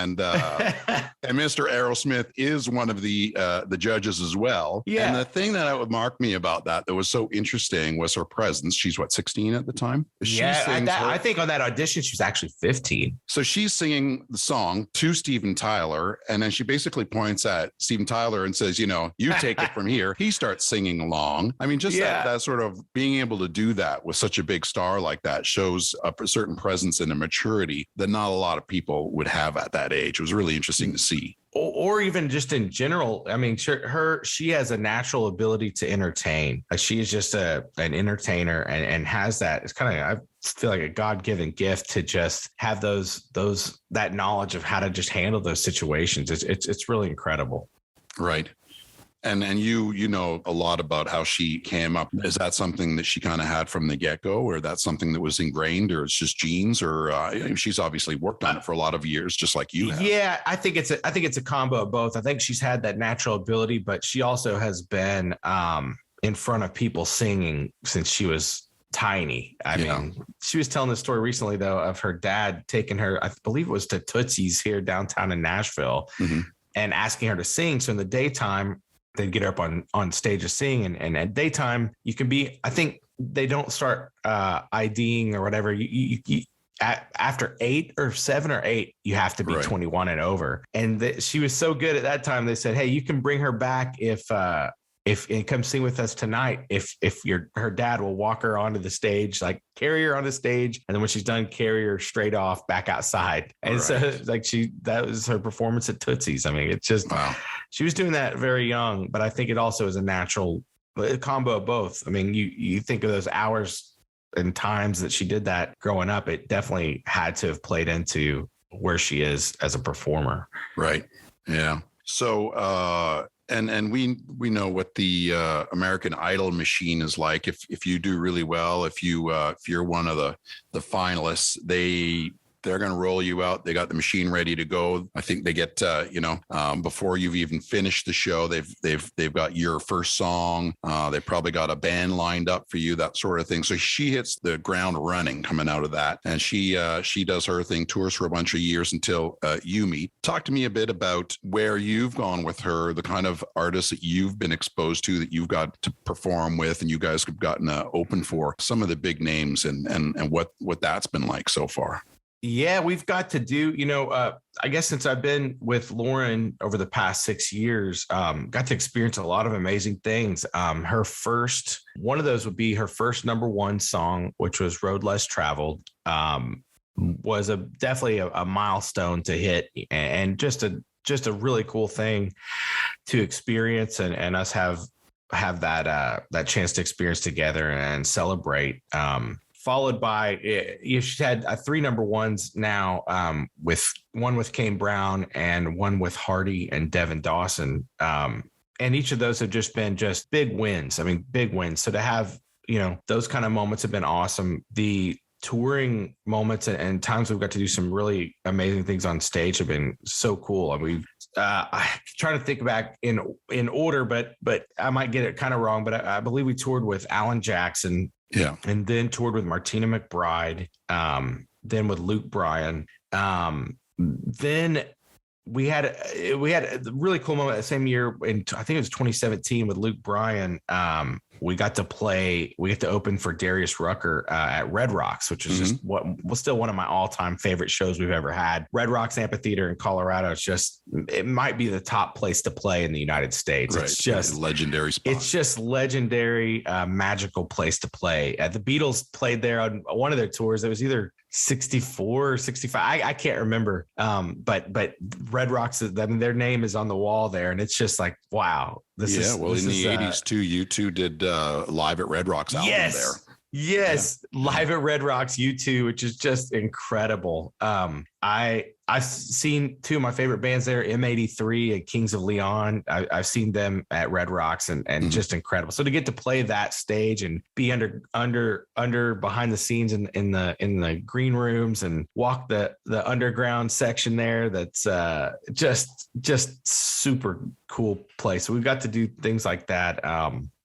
And and Mr. Aerosmith is one of the judges as well. Yeah. And the thing that would mark me about that was so interesting was her presence. She's 16 at the time? I think on that audition, she was actually 15. So she's singing the song to Steven Tyler. And then she basically points at Steven Tyler and says, you take it from here. He starts singing along. I mean, just that sort of being able to do that with such a big star like that shows a certain presence and a maturity that not a lot of people would have at that age. It was really interesting to see. Or even just in general, I mean, she has a natural ability to entertain. She is just an entertainer and has that. It's kind of, I feel like a God-given gift to just have that knowledge of how to just handle those situations. It's really incredible. Right. And you know a lot about how she came up. Is that something that she kind of had from the get-go, or that's something that was ingrained, or it's just genes, or she's obviously worked on it for a lot of years, just like you have? Yeah, I think it's a combo of both. I think she's had that natural ability, but she also has been in front of people singing since she was tiny. I mean, she was telling the story recently, though, of her dad taking her, I believe it was to Tootsie's here downtown in Nashville, and asking her to sing. So in the daytime, they'd get her up on stage to sing. And at daytime, you can be, I think they don't start IDing or whatever. After 8 or 7 or 8, you have to be 21 and over. And she was so good at that time. They said, hey, you can bring her back if and come sing with us tonight. If her dad will walk her onto the stage, like carry her on the stage. And then when she's done, carry her straight off back outside. And so like that was her performance at Tootsie's. I mean, it's just, she was doing that very young, but I think it also is a natural combo of both. I mean, you think of those hours and times that she did that growing up, it definitely had to have played into where she is as a performer. Right. Yeah. So, and we know what the American Idol machine is like. If you do really well, if you're one of the finalists, they're going to roll you out. They got the machine ready to go. I think they get, before you've even finished the show, they've got your first song. They probably got a band lined up for you, that sort of thing. So she hits the ground running coming out of that. And she does her thing, tours for a bunch of years until you meet. Talk to me a bit about where you've gone with her, the kind of artists that you've been exposed to, that you've got to perform with, and you guys have gotten open for some of the big names, and what that's been like so far. Yeah, we've got to do, I guess since I've been with Lauren over the past 6 years, got to experience a lot of amazing things. One of those would be her first number one song, which was Road Less Traveled, was definitely a milestone to hit, and just a really cool thing to experience, and us have that chance to experience together and celebrate. Followed by, she had 3 number ones now, with one with Kane Brown and one with Hardy and Devin Dawson. And each of those have just been big wins. I mean, big wins. So to have, those kind of moments have been awesome. The touring moments and times we've got to do some really amazing things on stage have been so cool. I mean, I'm trying to think back in order, but I might get it kind of wrong. But I believe we toured with Alan Jackson. Yeah. And then toured with Martina McBride, then with Luke Bryan. Then we had a really cool moment that same year I think it was 2017 with Luke Bryan. We got to open for Darius Rucker at Red Rocks, which is just what was still one of my all-time favorite shows we've ever had. Red Rocks Amphitheater in Colorado. It might be the top place to play in the United States. Right. It's just a legendary spot. It's just legendary, magical place to play. The Beatles played there on one of their tours. It was either 64 or 65. I can't remember. But Red Rocks, their name is on the wall there, and it's just like, wow. In the 80s too, you two did Live at Red Rocks album there. Yes. Yeah. Live at Red Rocks U2, which is just incredible. I've seen 2 of my favorite bands there, M83 and Kings of Leon. I've seen them at Red Rocks and just incredible. So to get to play that stage and be under behind the scenes in the green rooms and walk the underground section there, that's just super cool place. So we've got to do things like that.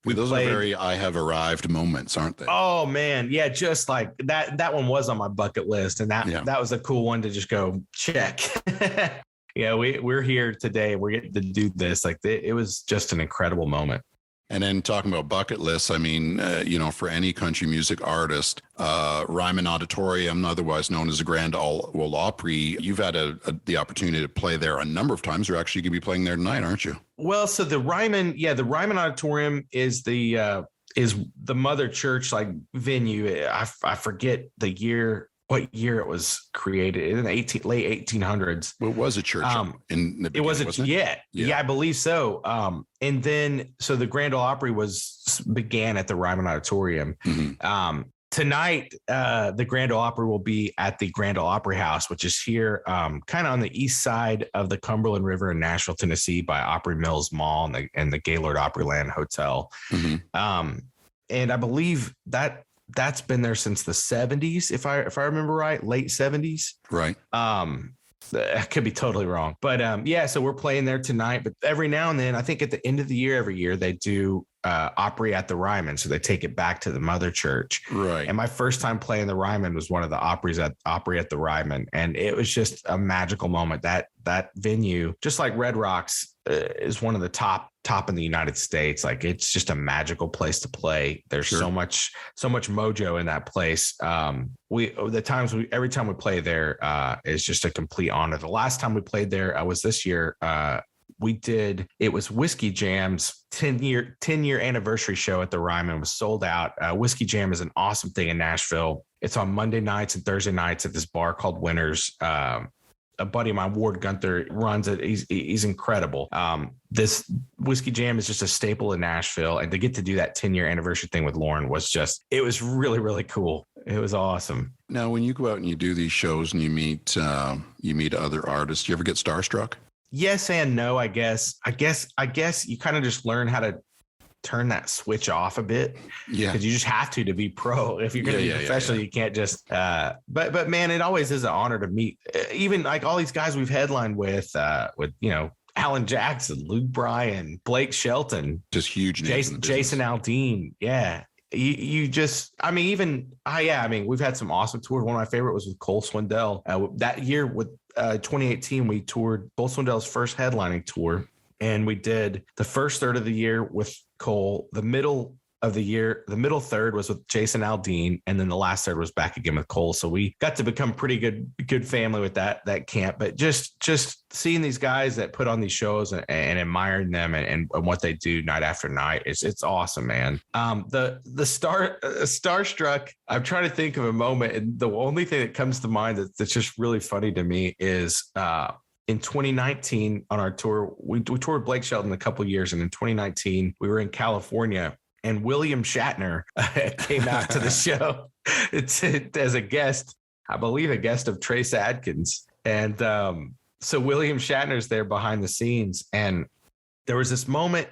Those are very I have arrived moments, aren't they? Oh man. Yeah. Just like that one was on my bucket list, and that was a cool one to just go check. Yeah. We're here today. We're getting to do this. Like it was just an incredible moment. And then talking about bucket lists, I mean, for any country music artist, Ryman Auditorium, otherwise known as the Grand Ole Opry, you've had the opportunity to play there a number of times. You're actually going to be playing there tonight, aren't you? Well, so the Ryman Auditorium is the mother church like venue. I forget what year it was created, in the late 1800s. Well, it was a church in the beginning, wasn't it? Yeah, I believe so. And then so the Grand Ole Opry began at the Ryman Auditorium. Tonight, the Grand Ole Opry will be at the Grand Ole Opry House, which is here kind of on the east side of the Cumberland River in Nashville, Tennessee, by Opry Mills Mall and the Gaylord Opryland Hotel. And I believe that's been there since the 70s, if I remember right, late 70s. Right. I could be totally wrong. But so we're playing there tonight. But every now and then, I think at the end of the year, every year, they do Opry at the Ryman. So they take it back to the mother church. Right. And my first time playing the Ryman was one of the Opry at the Ryman. And it was just a magical moment. That venue, just like Red Rocks, is one of the top in the United States. Like, it's just a magical place to play. There's so much mojo in that place. Every time we play there is just a complete honor. The last time we played there was this year. It was Whiskey Jam's 10-year anniversary show at the Ryman. Was sold out. Whiskey Jam is an awesome thing in Nashville. It's on Monday nights and Thursday nights at this bar called Winners. A buddy of mine, Ward Gunther, runs it. He's incredible. This Whiskey Jam is just a staple in Nashville. And to get to do that 10-year anniversary thing with Lauren it was really, really cool. It was awesome. Now, when you go out and you do these shows and you meet other artists, you ever get starstruck? Yes and no, I guess. I guess you kind of just learn how to turn that switch off a bit. Yeah. Because you just have to be pro. If you're going to be professional, you can't just, but man, it always is an honor to meet, even like all these guys we've headlined with, Alan Jackson, Luke Bryan, Blake Shelton, just huge names. Jason Aldean. Yeah. We've had some awesome tours. One of my favorite was with Cole Swindell. That year with 2018, we toured Cole Swindell's first headlining tour. And we did the first third of the year with Cole. The middle third was with Jason Aldean, and then the last third was back again with Cole. So we got to become pretty good family with that camp. But just seeing these guys that put on these shows and admiring them and what they do night after night, it's awesome, man. The starstruck. I'm trying to think of a moment, and the only thing that comes to mind that's just really funny to me is. In 2019 on our tour, we toured Blake Shelton a couple of years. And in 2019, we were in California and William Shatner came out to the show as a guest, I believe a guest of Trace Adkins. And so William Shatner's there behind the scenes. And there was this moment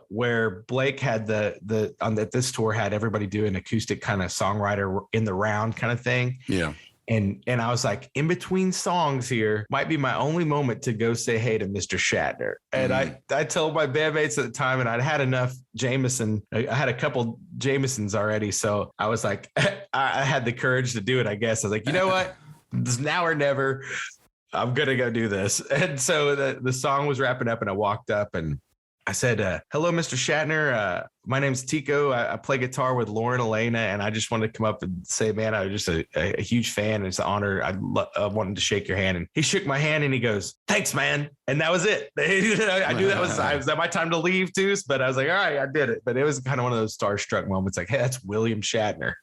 where Blake had this tour had everybody do an acoustic kind of songwriter in the round kind of thing. Yeah. And I was like, in between songs here might be my only moment to go say hey to Mr. Shatner. And I told my bandmates at the time, and I'd had enough Jameson. I had a couple Jamesons already. So I was like, I had the courage to do it, I guess. I was like, you know what? It's now or never. I'm going to go do this. And so the song was wrapping up and I walked up and I said, hello, Mr. Shatner. My name's Tico. I play guitar with Lauren Alaina, and I just wanted to come up and say, man, I was just a huge fan. And it's an honor. I wanted to shake your hand. And he shook my hand and he goes, thanks, man. And that was it. I knew that was that my time to leave too. But I was like, all right, I did it. But it was kind of one of those starstruck moments like, hey, that's William Shatner.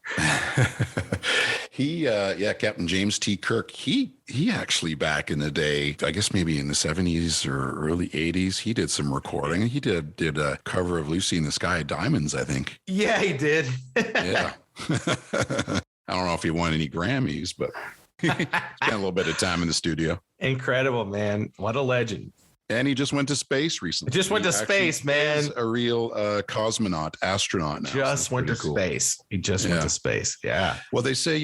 Captain James T. Kirk, he actually back in the day, I guess maybe in the 70s or early 80s, he did some recording. He did a cover of Lucy in the Sky of Diamonds, I think. Yeah, he did. Yeah. I don't know if he won any Grammys, but he spent a little bit of time in the studio. Incredible, man. What a legend. And he just went to space recently. He went to space, man. He's a real astronaut now. Just went to space. He just went to space. Yeah. Well, they say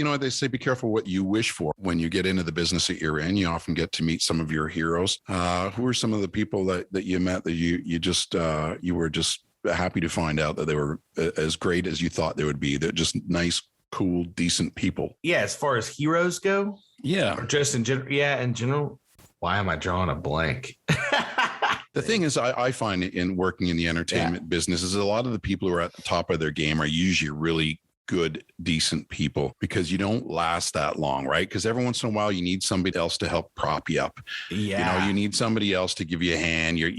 be careful what you wish for when you get into the business that you're in. You often get to meet some of your heroes. Who are some of the people that you met that you were just happy to find out that they were as great as you thought they would be? They're just nice, cool, decent people. Yeah. As far as heroes go. Yeah. Or just in general. Yeah. In general. Why am I drawing a blank? The thing is, I find in working in the entertainment business is a lot of the people who are at the top of their game are usually really good, decent people, because you don't last that long, right? Because every once in a while you need somebody else to help prop you up. Yeah. You need somebody else to give you a hand. You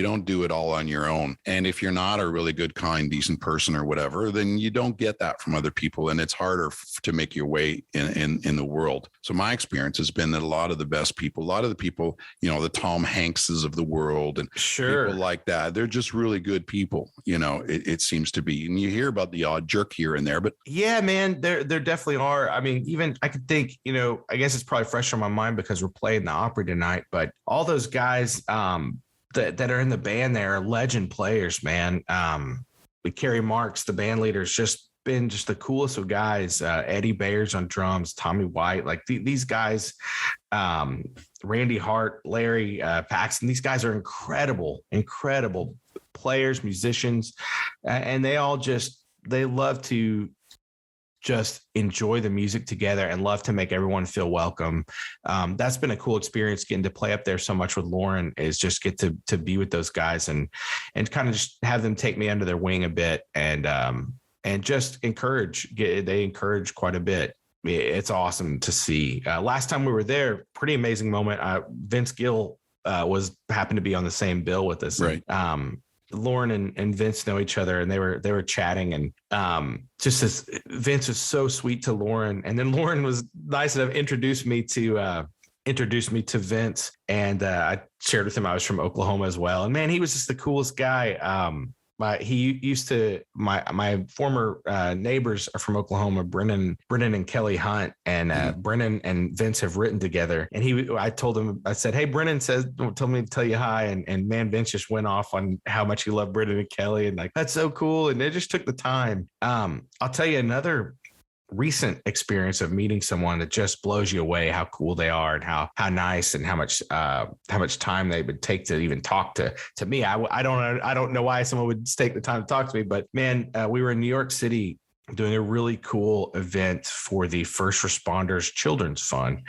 don't do it all on your own. And if you're not a really good, kind, decent person or whatever, then you don't get that from other people. And it's harder to make your way in the world. So my experience has been that a lot of the best people, a lot of the people, the Tom Hankses of the world and people like that, they're just really good people. It seems to be. And you hear about the odd jerk here and there, but yeah, man, there definitely are. I mean, even I could think, I guess it's probably fresh on my mind because we're playing the Opry tonight, but all those guys that are in the band there are legend players, man. Kerry Marks, the band leader, has just been just the coolest of guys. Eddie Bayers on drums, Tommy White, like these guys, Randy Hart, Larry Paxton, these guys are incredible players, musicians, and they love to just enjoy the music together and love to make everyone feel welcome. That's been a cool experience, getting to play up there so much with Lauren, is just get to be with those guys and kind of just have them take me under their wing a bit and just they encourage quite a bit. It's awesome to see. Last time we were there, pretty amazing moment. Vince Gill happened to be on the same bill with us. Right. Lauren and Vince know each other, and they were chatting, and just as Vince was so sweet to Lauren, and then Lauren was nice enough to introduce me to Vince, and I shared with him I was from Oklahoma as well, and man, he was just the coolest guy. My former neighbors are from Oklahoma, Brennan and Kelly Hunt, and Brennan and Vince have written together. And I told him, I said, hey, Brennan told me to tell you hi. And man, Vince just went off on how much he loved Brennan and Kelly, and like, that's so cool. And they just took the time. I'll tell you another recent experience of meeting someone that just blows you away how cool they are and how nice and how much time they would take to even talk to me. I don't know why someone would take the time to talk to me, but man, we were in New York City doing a really cool event for the First Responders Children's Fund,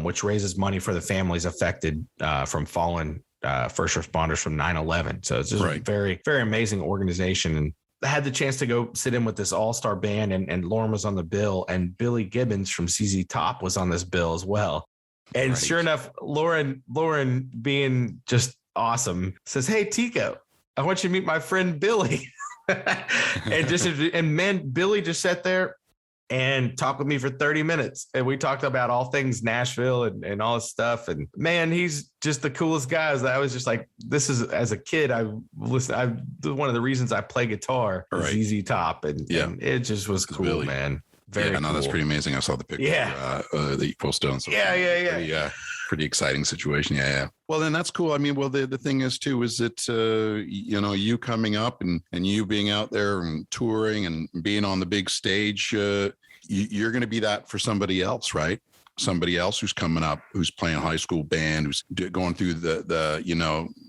which raises money for the families affected from fallen first responders from 9/11. So it's just a very, very amazing organization. And I had the chance to go sit in with this all-star band, and Lauren was on the bill, and Billy Gibbons from ZZ Top was on this bill as well. And sure enough, Lauren being just awesome says, hey, Tico, I want you to meet my friend Billy. and man, Billy just sat there and talked with me for 30 minutes. And we talked about all things Nashville and all this stuff. And man, he's just the coolest guy. I was just like, this is, as a kid, one of the reasons I play guitar is ZZ Top. And it just was cool, Billy. Man. Very cool. That's pretty amazing. I saw the picture that you posted on social media. Pretty exciting situation. Yeah. Well, then that's cool. I mean, well, the thing is too, is that, you coming up and you being out there and touring and being on the big stage, you're going to be that for somebody else, right? Somebody else who's coming up, who's playing high school band, who's going through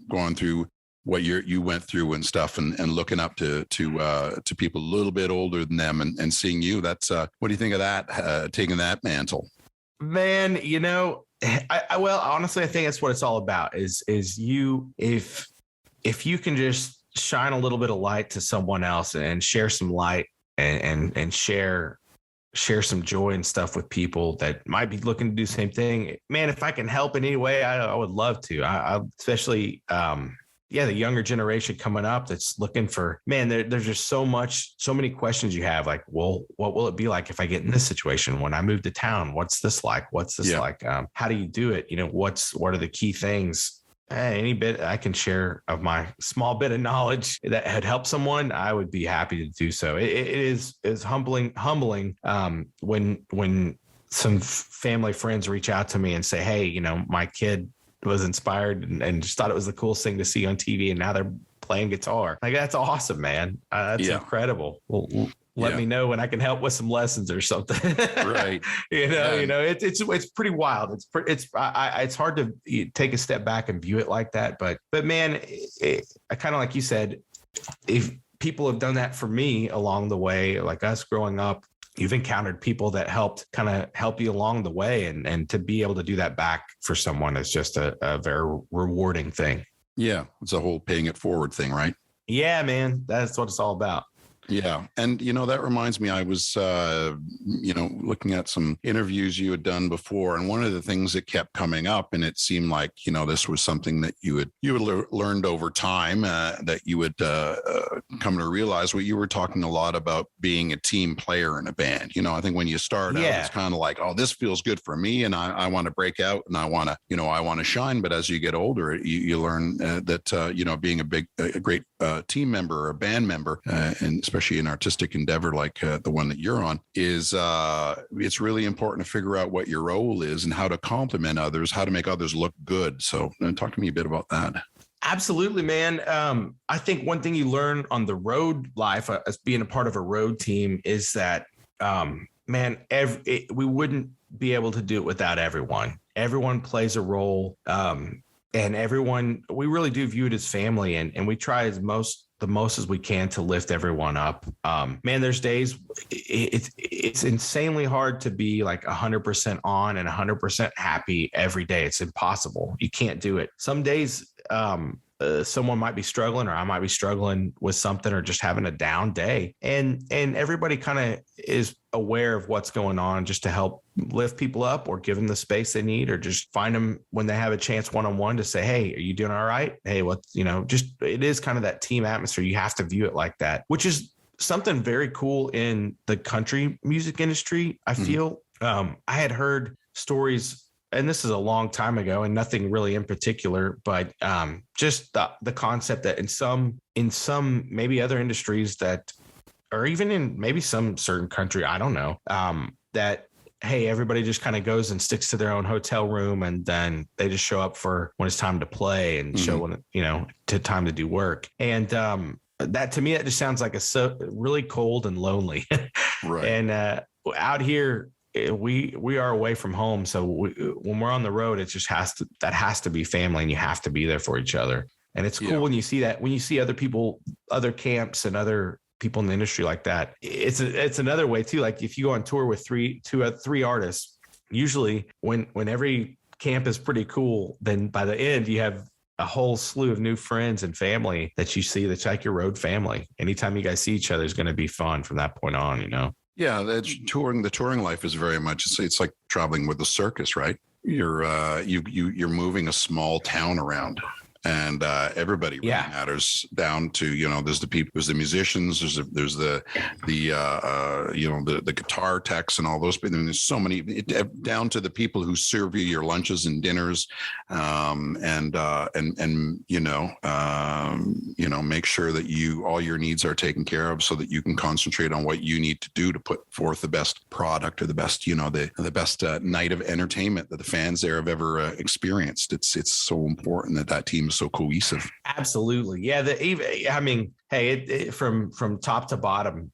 going through what you went through and stuff, and looking up to people a little bit older than them and seeing you. That's what do you think of that? Taking that mantle, man. Well, honestly, I think that's what it's all about. Is you if you can just shine a little bit of light to someone else and share some light and share some joy and stuff with people that might be looking to do the same thing, man. If I can help in any way, I would love to. I especially. The younger generation coming up that's looking for, man, there's just so many questions you have, like, well, what will it be like if I get in this situation when I move to town? What's this like? Like? How do you do it? What are the key things? Any bit I can share of my small bit of knowledge that had helped someone, I would be happy to do so. It is humbling when some family friends reach out to me and say, hey, my kid was inspired and just thought it was the coolest thing to see on TV, and now they're playing guitar. Like, that's awesome, man. That's incredible. Well, let me know when I can help with some lessons or something. Right. It's pretty wild. It's hard to take a step back and view it like that. But man, I kind of, like you said, if people have done that for me along the way, like us growing up, you've encountered people that helped kind of help you along the way, and to be able to do that back for someone is just a very rewarding thing. Yeah. It's a whole paying it forward thing, right? Yeah, man. That's what it's all about. Yeah. And, that reminds me, I was, looking at some interviews you had done before. And one of the things that kept coming up, and it seemed like, this was something that you had learned over time, that you would come to realize. What you were talking a lot about being a team player in a band. I think when you start out, it's kind of like, oh, this feels good for me, and I want to break out, and I want to shine. But as you get older, you learn that, being a great team member or a band member, and especially an artistic endeavor like the one that you're on, is it's really important to figure out what your role is and how to compliment others, how to make others look good. So talk to me a bit about that. Absolutely, man. I think one thing you learn on the road life as being a part of a road team is that, we wouldn't be able to do it without everyone. Everyone plays a role. and everyone, we really do view it as family, and we try the most as we can to lift everyone up. Man, there's days it's insanely hard to be like 100% on and 100% happy every day. It's impossible. You can't do it. Some days, someone might be struggling, or I might be struggling with something, or just having a down day. And everybody kind of is aware of what's going on, just to help lift people up, or give them the space they need, or just find them when they have a chance one-on-one to say, hey, are you doing all right? Hey, just, it is kind of that team atmosphere. You have to view it like that, which is something very cool in the country music industry. I feel, I had heard stories, and this is a long time ago and nothing really in particular, but just the concept that in some maybe other industries that, or even in maybe some certain country, I don't know, that, hey, everybody just kind of goes and sticks to their own hotel room, and then they just show up for when it's time to play, and show when, to time to do work. And that, to me, that just sounds like so really cold and lonely. Right. And out here, we are away from home. So when we're on the road, it just has to be family, and you have to be there for each other. And it's cool when you see that, when you see other people, other camps and other people in the industry like that. It's another way too. Like if you go on tour with three artists, usually when every camp is pretty cool, then by the end you have a whole slew of new friends and family that you see. That's like your road family. Anytime you guys see each other is going to be fun from that point on, Yeah, that's touring. The touring life is very much, it's like traveling with the circus, right? You're moving a small town around, and everybody really matters, down to, there's the people, there's the musicians, there's the guitar techs and all those, but there's so many, down to the people who serve you your lunches and dinners, make sure that all your needs are taken care of, so that you can concentrate on what you need to do to put forth the best product, or the best, the best night of entertainment that the fans there have ever experienced. It's so important that team is so cohesive. Absolutely. Yeah. From top to bottom,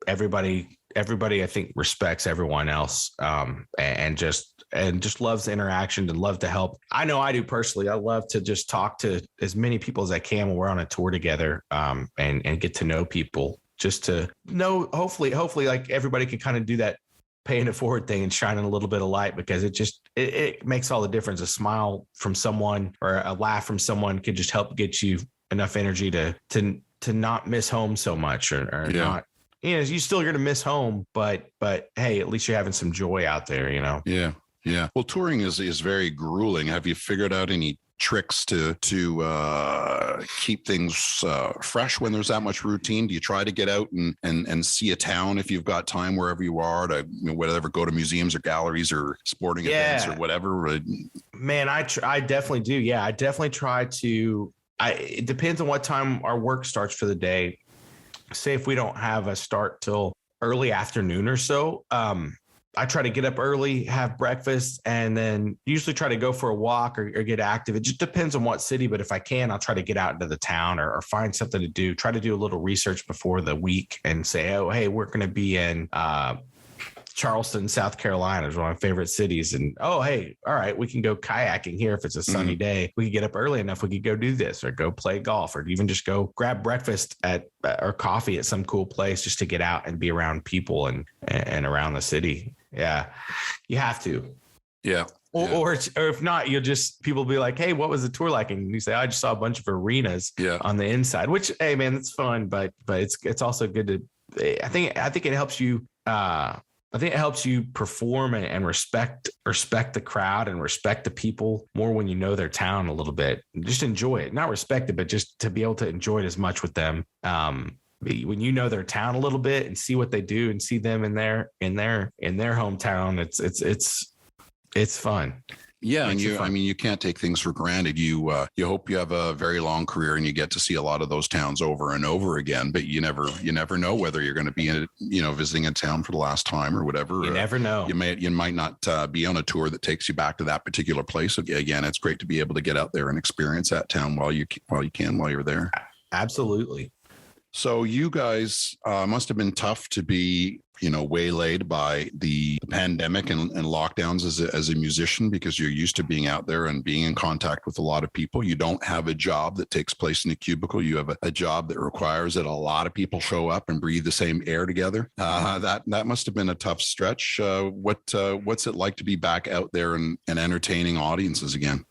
everybody I think respects everyone else, and just loves the interaction and love to help. I know I do personally. I love to just talk to as many people as I can when we're on a tour together, and get to know people, just to know, hopefully like everybody can kind of do that paying it forward thing and shining a little bit of light, because it makes all the difference. A smile from someone or a laugh from someone can just help get you enough energy to not miss home so much, or not, you still going to miss home, but hey, at least you're having some joy out there, Yeah. Yeah. Well, touring is very grueling. Have you figured out any tricks to keep things fresh when there's that much routine? Do you try to get out and see a town if you've got time, wherever you are, to whatever, go to museums or galleries or sporting events or whatever? Man, I definitely do. Yeah, I definitely try to. It depends on what time our work starts for the day. Say if we don't have a start till early afternoon or so, I try to get up early, have breakfast, and then usually try to go for a walk or get active. It just depends on what city, but if I can, I'll try to get out into the town or find something to do. Try to do a little research before the week and say, oh, hey, we're going to be in Charleston, South Carolina is one of my favorite cities. And, oh, hey, all right, we can go kayaking here if it's a sunny day. We could get up early enough. We could go do this, or go play golf, or even just go grab breakfast or coffee at some cool place, just to get out and be around people and around the city. Yeah, you have to. Yeah. Or if not, people will be like, hey, what was the tour like? And you say, I just saw a bunch of arenas on the inside, which, hey, man, that's fun. But it's also good to, I think it helps you. I think it helps you perform and respect the crowd and respect the people more when you know their town a little bit. Just enjoy it, not respect it, but just to be able to enjoy it as much with them. When you know their town a little bit and see what they do and see them in their hometown, it's fun. Yeah, and you can't take things for granted. You hope you have a very long career and you get to see a lot of those towns over and over again. But you never know whether you're going to be visiting a town for the last time or whatever. You never know. You might not be on a tour that takes you back to that particular place. Again, it's great to be able to get out there and experience that town while you're there. Absolutely. So you guys must have been tough to be, waylaid by the pandemic and lockdowns as a musician, because you're used to being out there and being in contact with a lot of people. You don't have a job that takes place in a cubicle. You have a job that requires that a lot of people show up and breathe the same air together. That must have been a tough stretch. What's it like to be back out there and entertaining audiences again?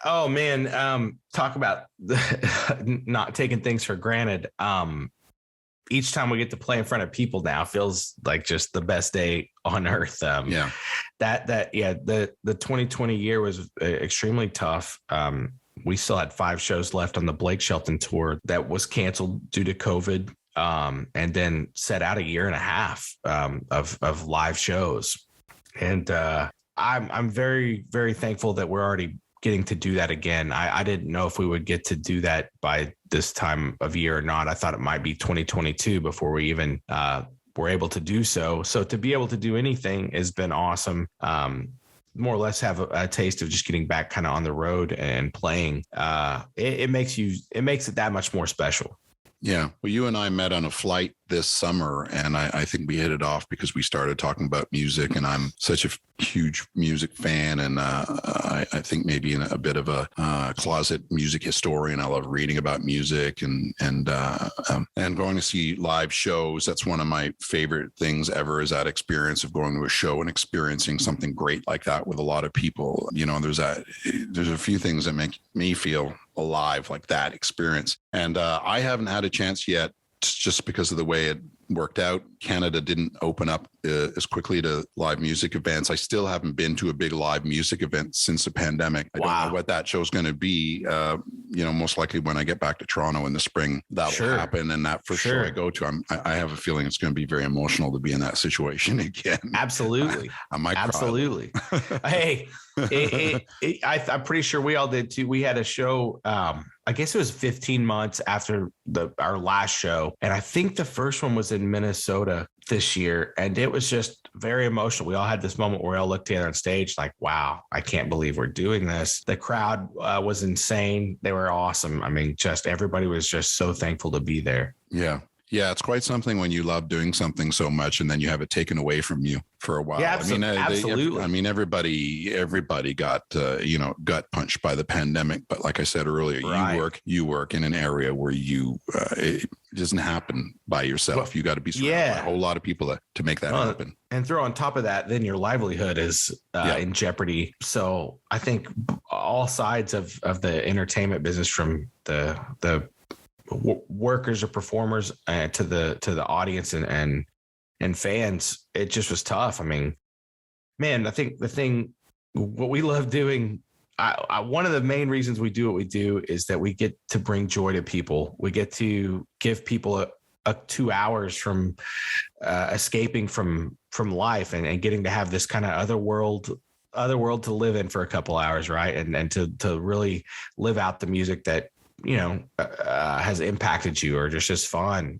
Oh man, talk about not taking things for granted. Each time we get to play in front of people now feels like just the best day on earth. The 2020 year was extremely tough. We still had 5 shows left on the Blake Shelton tour that was canceled due to COVID, and then set out a year and a half of live shows. And I'm very, very thankful that we're already getting to do that again. I didn't know if we would get to do that by this time of year or not. I thought it might be 2022 before we even were able to do so. So to be able to do anything has been awesome. More or less have a taste of just getting back kind of on the road and playing. It makes it that much more special. Yeah. Well, you and I met on a flight this summer, and I think we hit it off because we started talking about music, and I'm such a huge music fan. And I think maybe in a bit of a closet music historian. I love reading about music and going to see live shows. That's one of my favorite things ever, is that experience of going to a show and experiencing something great like that with a lot of people. There's a few things that make me feel alive, like that experience. And I haven't had a chance yet, just because of the way it worked out. Canada didn't open up as quickly to live music events. I still haven't been to a big live music event since the pandemic. I don't know what that show's going to be. Most likely when I get back to Toronto in the spring, that'll happen. And that for sure I go to. I have a feeling it's going to be very emotional to be in that situation again. Absolutely. I might absolutely. Hey, I'm pretty sure we all did too. We had a show. I guess it was 15 months after our last show. And I think the first one was in Minnesota this year. And it was just very emotional. We all had this moment where we all looked together on stage like, wow, I can't believe we're doing this. The crowd was insane. They were awesome. I mean, just everybody was just so thankful to be there. Yeah. Yeah, it's quite something when you love doing something so much and then you have it taken away from you for a while. Yeah, absolutely. Everybody got gut punched by the pandemic. But like I said earlier, you work in an area where it doesn't happen by yourself. You got to be surrounded by a whole lot of people to make that happen. And throw on top of that, then your livelihood is in jeopardy. So I think all sides of the entertainment business, from the workers or performers to the audience and fans, it just was tough. I mean, man, I think what we love doing, one of the main reasons we do what we do is that we get to bring joy to people. We get to give people a 2 hours from escaping from life and getting to have this kind of other world to live in for a couple hours, right? And to really live out the music that has impacted you or just fun.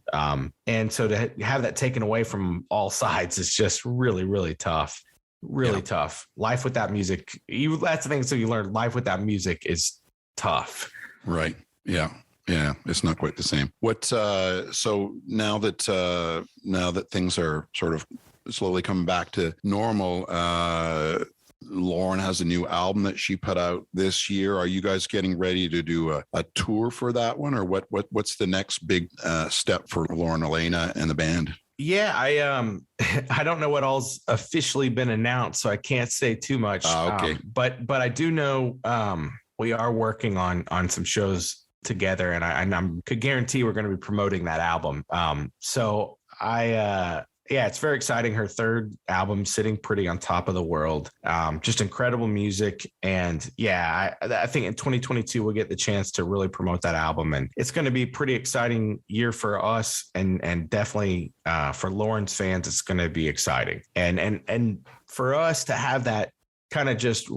And so to have that taken away from all sides is just really, really tough. Really tough. Life without music. That's the thing. So you learn life without music is tough. Right. Yeah. Yeah. It's not quite the same. So now that things are sort of slowly coming back to normal, Lauren has a new album that she put out this year. Are you guys getting ready to do a tour for that one, or what's the next big step for Lauren Alaina and the band? Yeah, I don't know what all's officially been announced, so I can't say too much. Okay. But I do know we are working on some shows together, and I could guarantee we're going to be promoting that album. Yeah, it's very exciting. Her third album, sitting pretty on top of the world. Just incredible music. And yeah, I think in 2022, we'll get the chance to really promote that album. And it's going to be a pretty exciting year for us. And definitely for Lauren's fans, it's going to be exciting. And for us to have that kind of just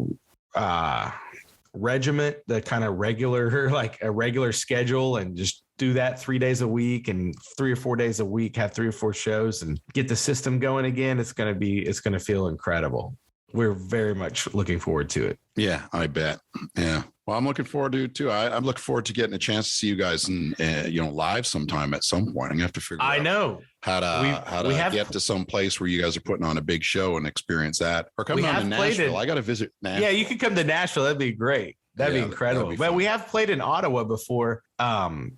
regiment, the kind of regular, like a regular schedule, and just do that 3 days a week and 3 or 4 days a week, have 3 or 4 shows and get the system going again. It's going to feel incredible. We're very much looking forward to it. Yeah, I bet. Yeah. Well, I'm looking forward to it too. I'm looking forward to getting a chance to see you guys in, live sometime at some point. I'm gonna have to figure out how to get to some place where you guys are putting on a big show and experience that, or come down to Nashville. I got to visit Nashville. Yeah, you could come to Nashville. That'd be great. That'd be incredible. But we have played in Ottawa before, and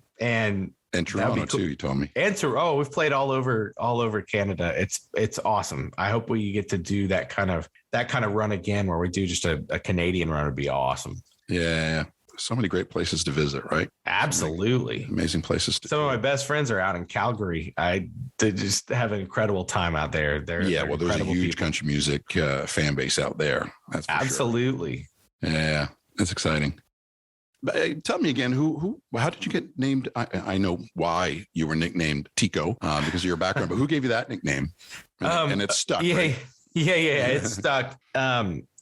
Toronto too. You told me. And we've played all over Canada. It's awesome. I hope we get to do that kind of run again, where we do just a Canadian run. Would be awesome. Yeah. So many great places to visit, right? Absolutely. Amazing places. Some of my best friends are out in Calgary. They just have an incredible time out there. There's a huge country music fan base out there. That's for absolutely. Sure. Yeah, that's exciting. But tell me again, how did you get named? I know why you were nicknamed Tico because of your background, but who gave you that nickname? And it's stuck. Yeah, right? yeah, it's stuck.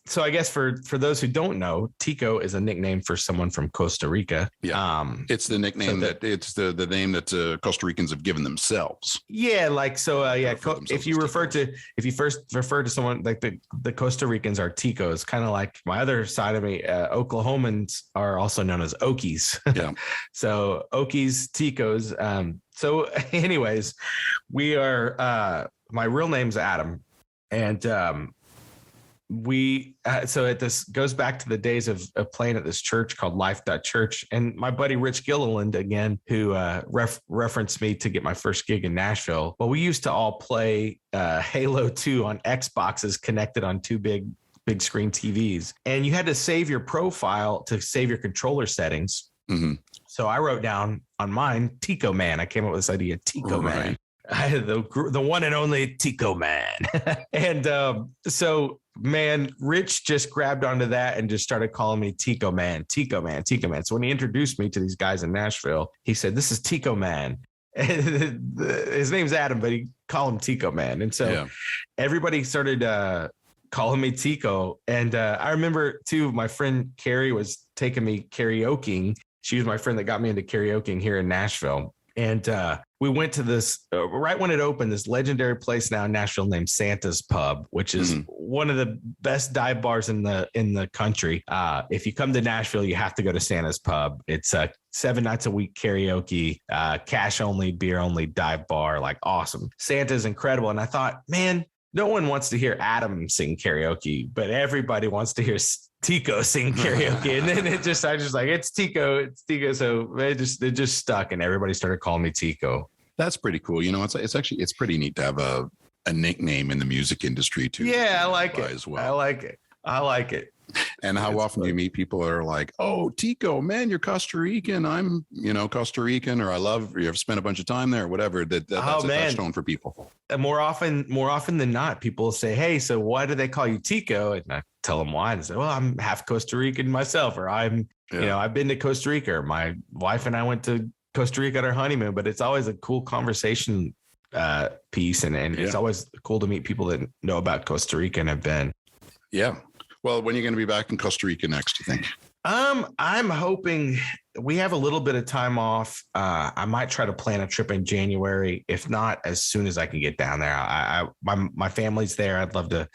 So I guess for those who don't know, Tico is a nickname for someone from Costa Rica. Yeah, it's the nickname it's the name that Costa Ricans have given themselves. Yeah, if you first refer to someone like the Costa Ricans are Ticos, kind of like my other side of me. Oklahomans are also known as Okies. Yeah. So Okies, Ticos. So anyways, we are. My real name's Adam, and this goes back to the days of playing at this church called Life Church, and my buddy Rich Gilliland again, who referenced me to get my first gig in Nashville. Well, we used to all play Halo 2 on Xboxes connected on two big screen TVs, and you had to save your profile to save your controller settings. Mm-hmm. So I wrote down on mine Tico Man. I came up with this idea, Tico Man. I had the one and only Tico Man. And so, man, Rich just grabbed onto that and just started calling me Tico Man, Tico Man, Tico Man. So when he introduced me to these guys in Nashville, he said, "This is Tico Man." His name's Adam, but he called him Tico Man. And so everybody started calling me Tico. And I remember, too, my friend Carrie was taking me karaokeing. She was my friend that got me into karaokeing here in Nashville. And we went to this right when it opened, this legendary place now in Nashville named Santa's Pub, which is one of the best dive bars in the country. If you come to Nashville, you have to go to Santa's Pub. It's 7 nights a week karaoke, cash only, beer only, dive bar, like awesome. Santa's incredible. And I thought, man, no one wants to hear Adam sing karaoke, but everybody wants to hear Tico sing karaoke. And then I just like, it's Tico. So it just stuck, and everybody started calling me Tico. That's pretty cool. It's pretty neat to have a nickname in the music industry too. Yeah, I like it. As well. I like it. And how often do you meet people that are like, "Oh, Tico, man, you're Costa Rican. I'm, Costa Rican, or I've spent a bunch of time there, or whatever." That's a touchstone for people. And more often than not, people say, "Hey, so why do they call you Tico?" And I tell them why, and say, "Well, I'm half Costa Rican myself, or I've been to Costa Rica, or my wife and I went to Costa Rica on our honeymoon." But it's always a cool conversation piece, and it's always cool to meet people that know about Costa Rica and have been. Yeah. Well, when are you going to be back in Costa Rica next, do you think? I'm hoping we have a little bit of time off. I might try to plan a trip in January. If not, as soon as I can get down there. My family's there. I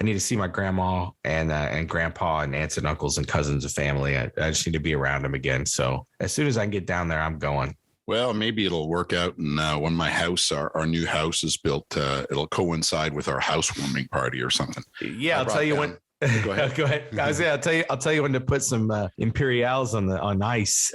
need to see my grandma and grandpa and aunts and uncles and cousins and family. I just need to be around them again. So as soon as I can get down there, I'm going. Well, maybe it'll work out. And when my house, our new house is built, it'll coincide with our housewarming party or something. Yeah, I'll tell you when. Go ahead. Go ahead. Guys, I'll tell you when to put some Imperials on ice.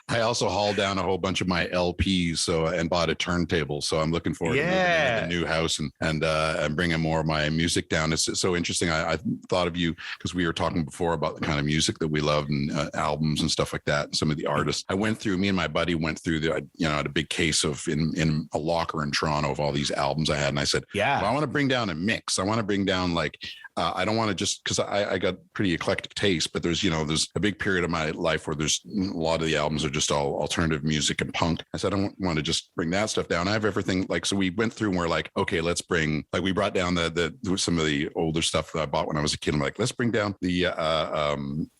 I also hauled down a whole bunch of my LPs and bought a turntable. So I'm looking forward to moving into the new house and bringing more of my music down. It's so interesting. I thought of you because we were talking before about the kind of music that we love and albums and stuff like that. And some of the artists me and my buddy went through had a big case of in a locker in Toronto of all these albums I had. And I said, well, I want to bring down a mix. I want to bring down I don't want to just because I got pretty eclectic taste, but there's a big period of my life where there's a lot of the albums are just all alternative music and punk. I said, I don't want to just bring that stuff down. I have everything so we went through and we're like, okay, let's bring, we brought down some of the older stuff that I bought when I was a kid. I'm like, let's bring down the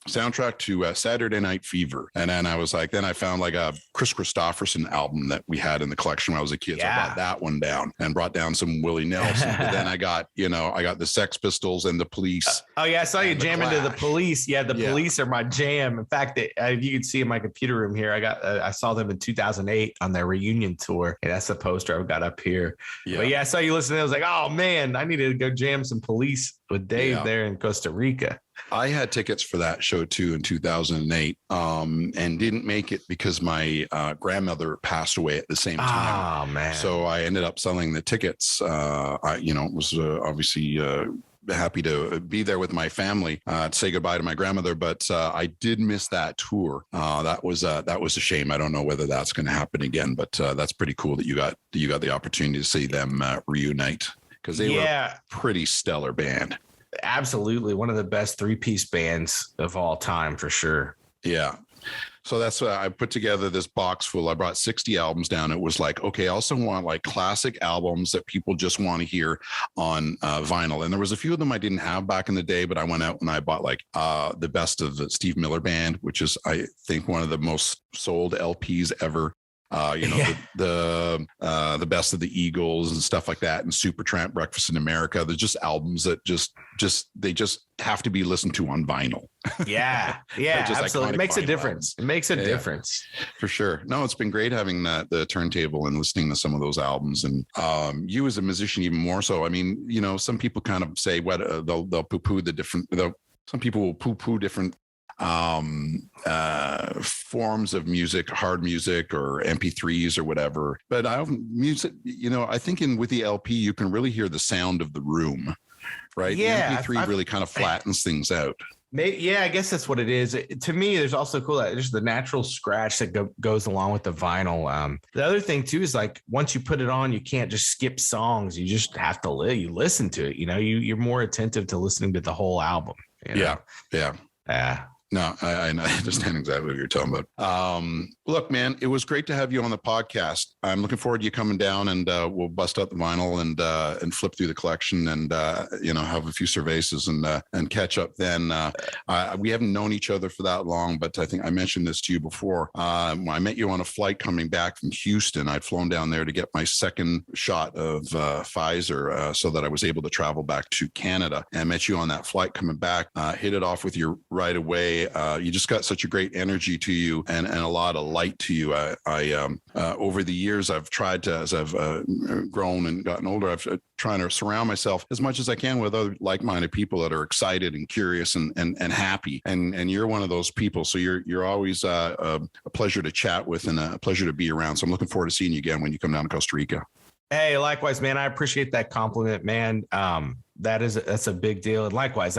soundtrack to Saturday Night Fever. And then I was like, then I found a Chris Christopherson album that we had in the collection when I was a kid. So I brought that one down and brought down some Willie Nelson. But then I got the Sex Pistols and the Police. Oh yeah, I saw you jam into the Clash. Police. Yeah, the Police are my jam. In fact, you can see in my computer room here, I saw them in 2008 on their reunion tour, and that's the poster I've got up here. Yeah. But yeah, I saw you listening. I was like, oh man, I needed to go jam some Police with Dave there in Costa Rica. I had tickets for that show too in 2008, and didn't make it because my grandmother passed away at the same time. Oh man! So I ended up selling the tickets. I was obviously happy to be there with my family to say goodbye to my grandmother, but I did miss that tour. That was a shame. I don't know whether that's going to happen again, but that's pretty cool that you got the opportunity to see them reunite, because they were a pretty stellar band. Absolutely. One of the best 3-piece bands of all time, for sure. Yeah. So that's why I put together this box full. I brought 60 albums down. It was like, okay, I also want like classic albums that people just want to hear on vinyl. And there was a few of them I didn't have back in the day, but I went out and I bought like the best of the Steve Miller Band, which is, I think, one of the most sold LPs ever. The best of the Eagles and stuff like that, and Supertramp, Breakfast in America. They're just albums that just have to be listened to on vinyl. Yeah, absolutely. It makes a difference. It makes a difference for sure. No, it's been great having the turntable and listening to some of those albums, and you as a musician even more so. I mean, some people kind of say what they'll poo-poo the different. Some people will poo-poo different forms of music, hard music or MP3s or whatever. But I think with the LP, you can really hear the sound of the room, right? Yeah. The MP3 really kind of flattens things out. Yeah, I guess that's what it is. To me, there's also cool that there's the natural scratch that goes along with the vinyl. The other thing too is like once you put it on, you can't just skip songs. You just have to you listen to it. You're more attentive to listening to the whole album. Yeah. No, I understand exactly what you're talking about. Look, man, it was great to have you on the podcast. I'm looking forward to you coming down, and we'll bust out the vinyl and flip through the collection and have a few cervezas and catch up. Then we haven't known each other for that long, but I think I mentioned this to you before. When I met you on a flight coming back from Houston, I'd flown down there to get my second shot of Pfizer, so that I was able to travel back to Canada. And I met you on that flight coming back. Hit it off with you right away. You just got such a great energy to you and a lot of light to you. I over the years, I've tried to, as I've grown and gotten older, I've trying to surround myself as much as I can with other like-minded people that are excited and curious and happy. And you're one of those people. So you're always a pleasure to chat with and a pleasure to be around. So I'm looking forward to seeing you again when you come down to Costa Rica. Hey, likewise, man. I appreciate that compliment, man. That's a big deal. And likewise,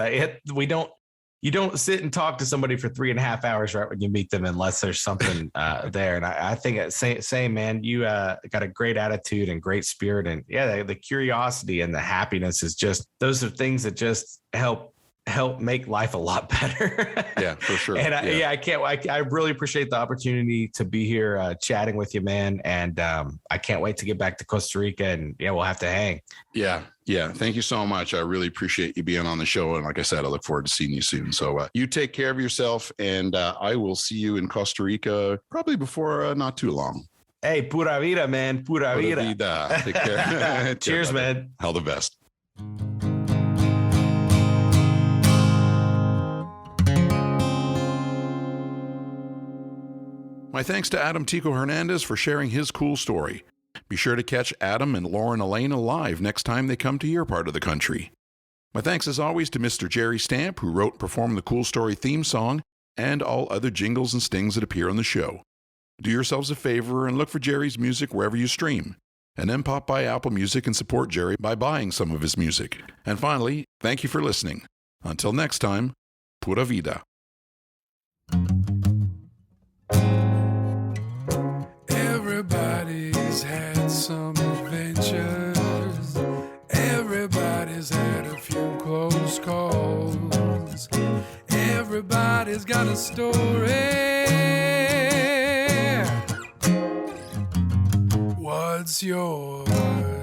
you don't sit and talk to somebody for 3.5 hours right when you meet them unless there's something there. And I think same, man, you got a great attitude and great spirit. And the curiosity and the happiness is those are things that just help make life a lot better. Yeah, for sure. And I really appreciate the opportunity to be here chatting with you, man. And I can't wait to get back to Costa Rica, and we'll have to hang. Yeah. Thank you so much. I really appreciate you being on the show. And like I said, I look forward to seeing you soon. So you take care of yourself, and I will see you in Costa Rica probably before not too long. Hey, pura vida, man. Pura vida. Take care. Cheers, man. All the best. My thanks to Adam Tico Hernandez for sharing his cool story. Be sure to catch Adam and Lauren Alaina live next time they come to your part of the country. My thanks as always to Mr. Jerry Stamp, who wrote and performed the Cool Story theme song and all other jingles and stings that appear on the show. Do yourselves a favor and look for Jerry's music wherever you stream, and then pop by Apple Music and support Jerry by buying some of his music. And finally, thank you for listening. Until next time, pura vida. Everybody's had some adventures. Everybody's had a few close calls. Everybody's got a story. What's yours?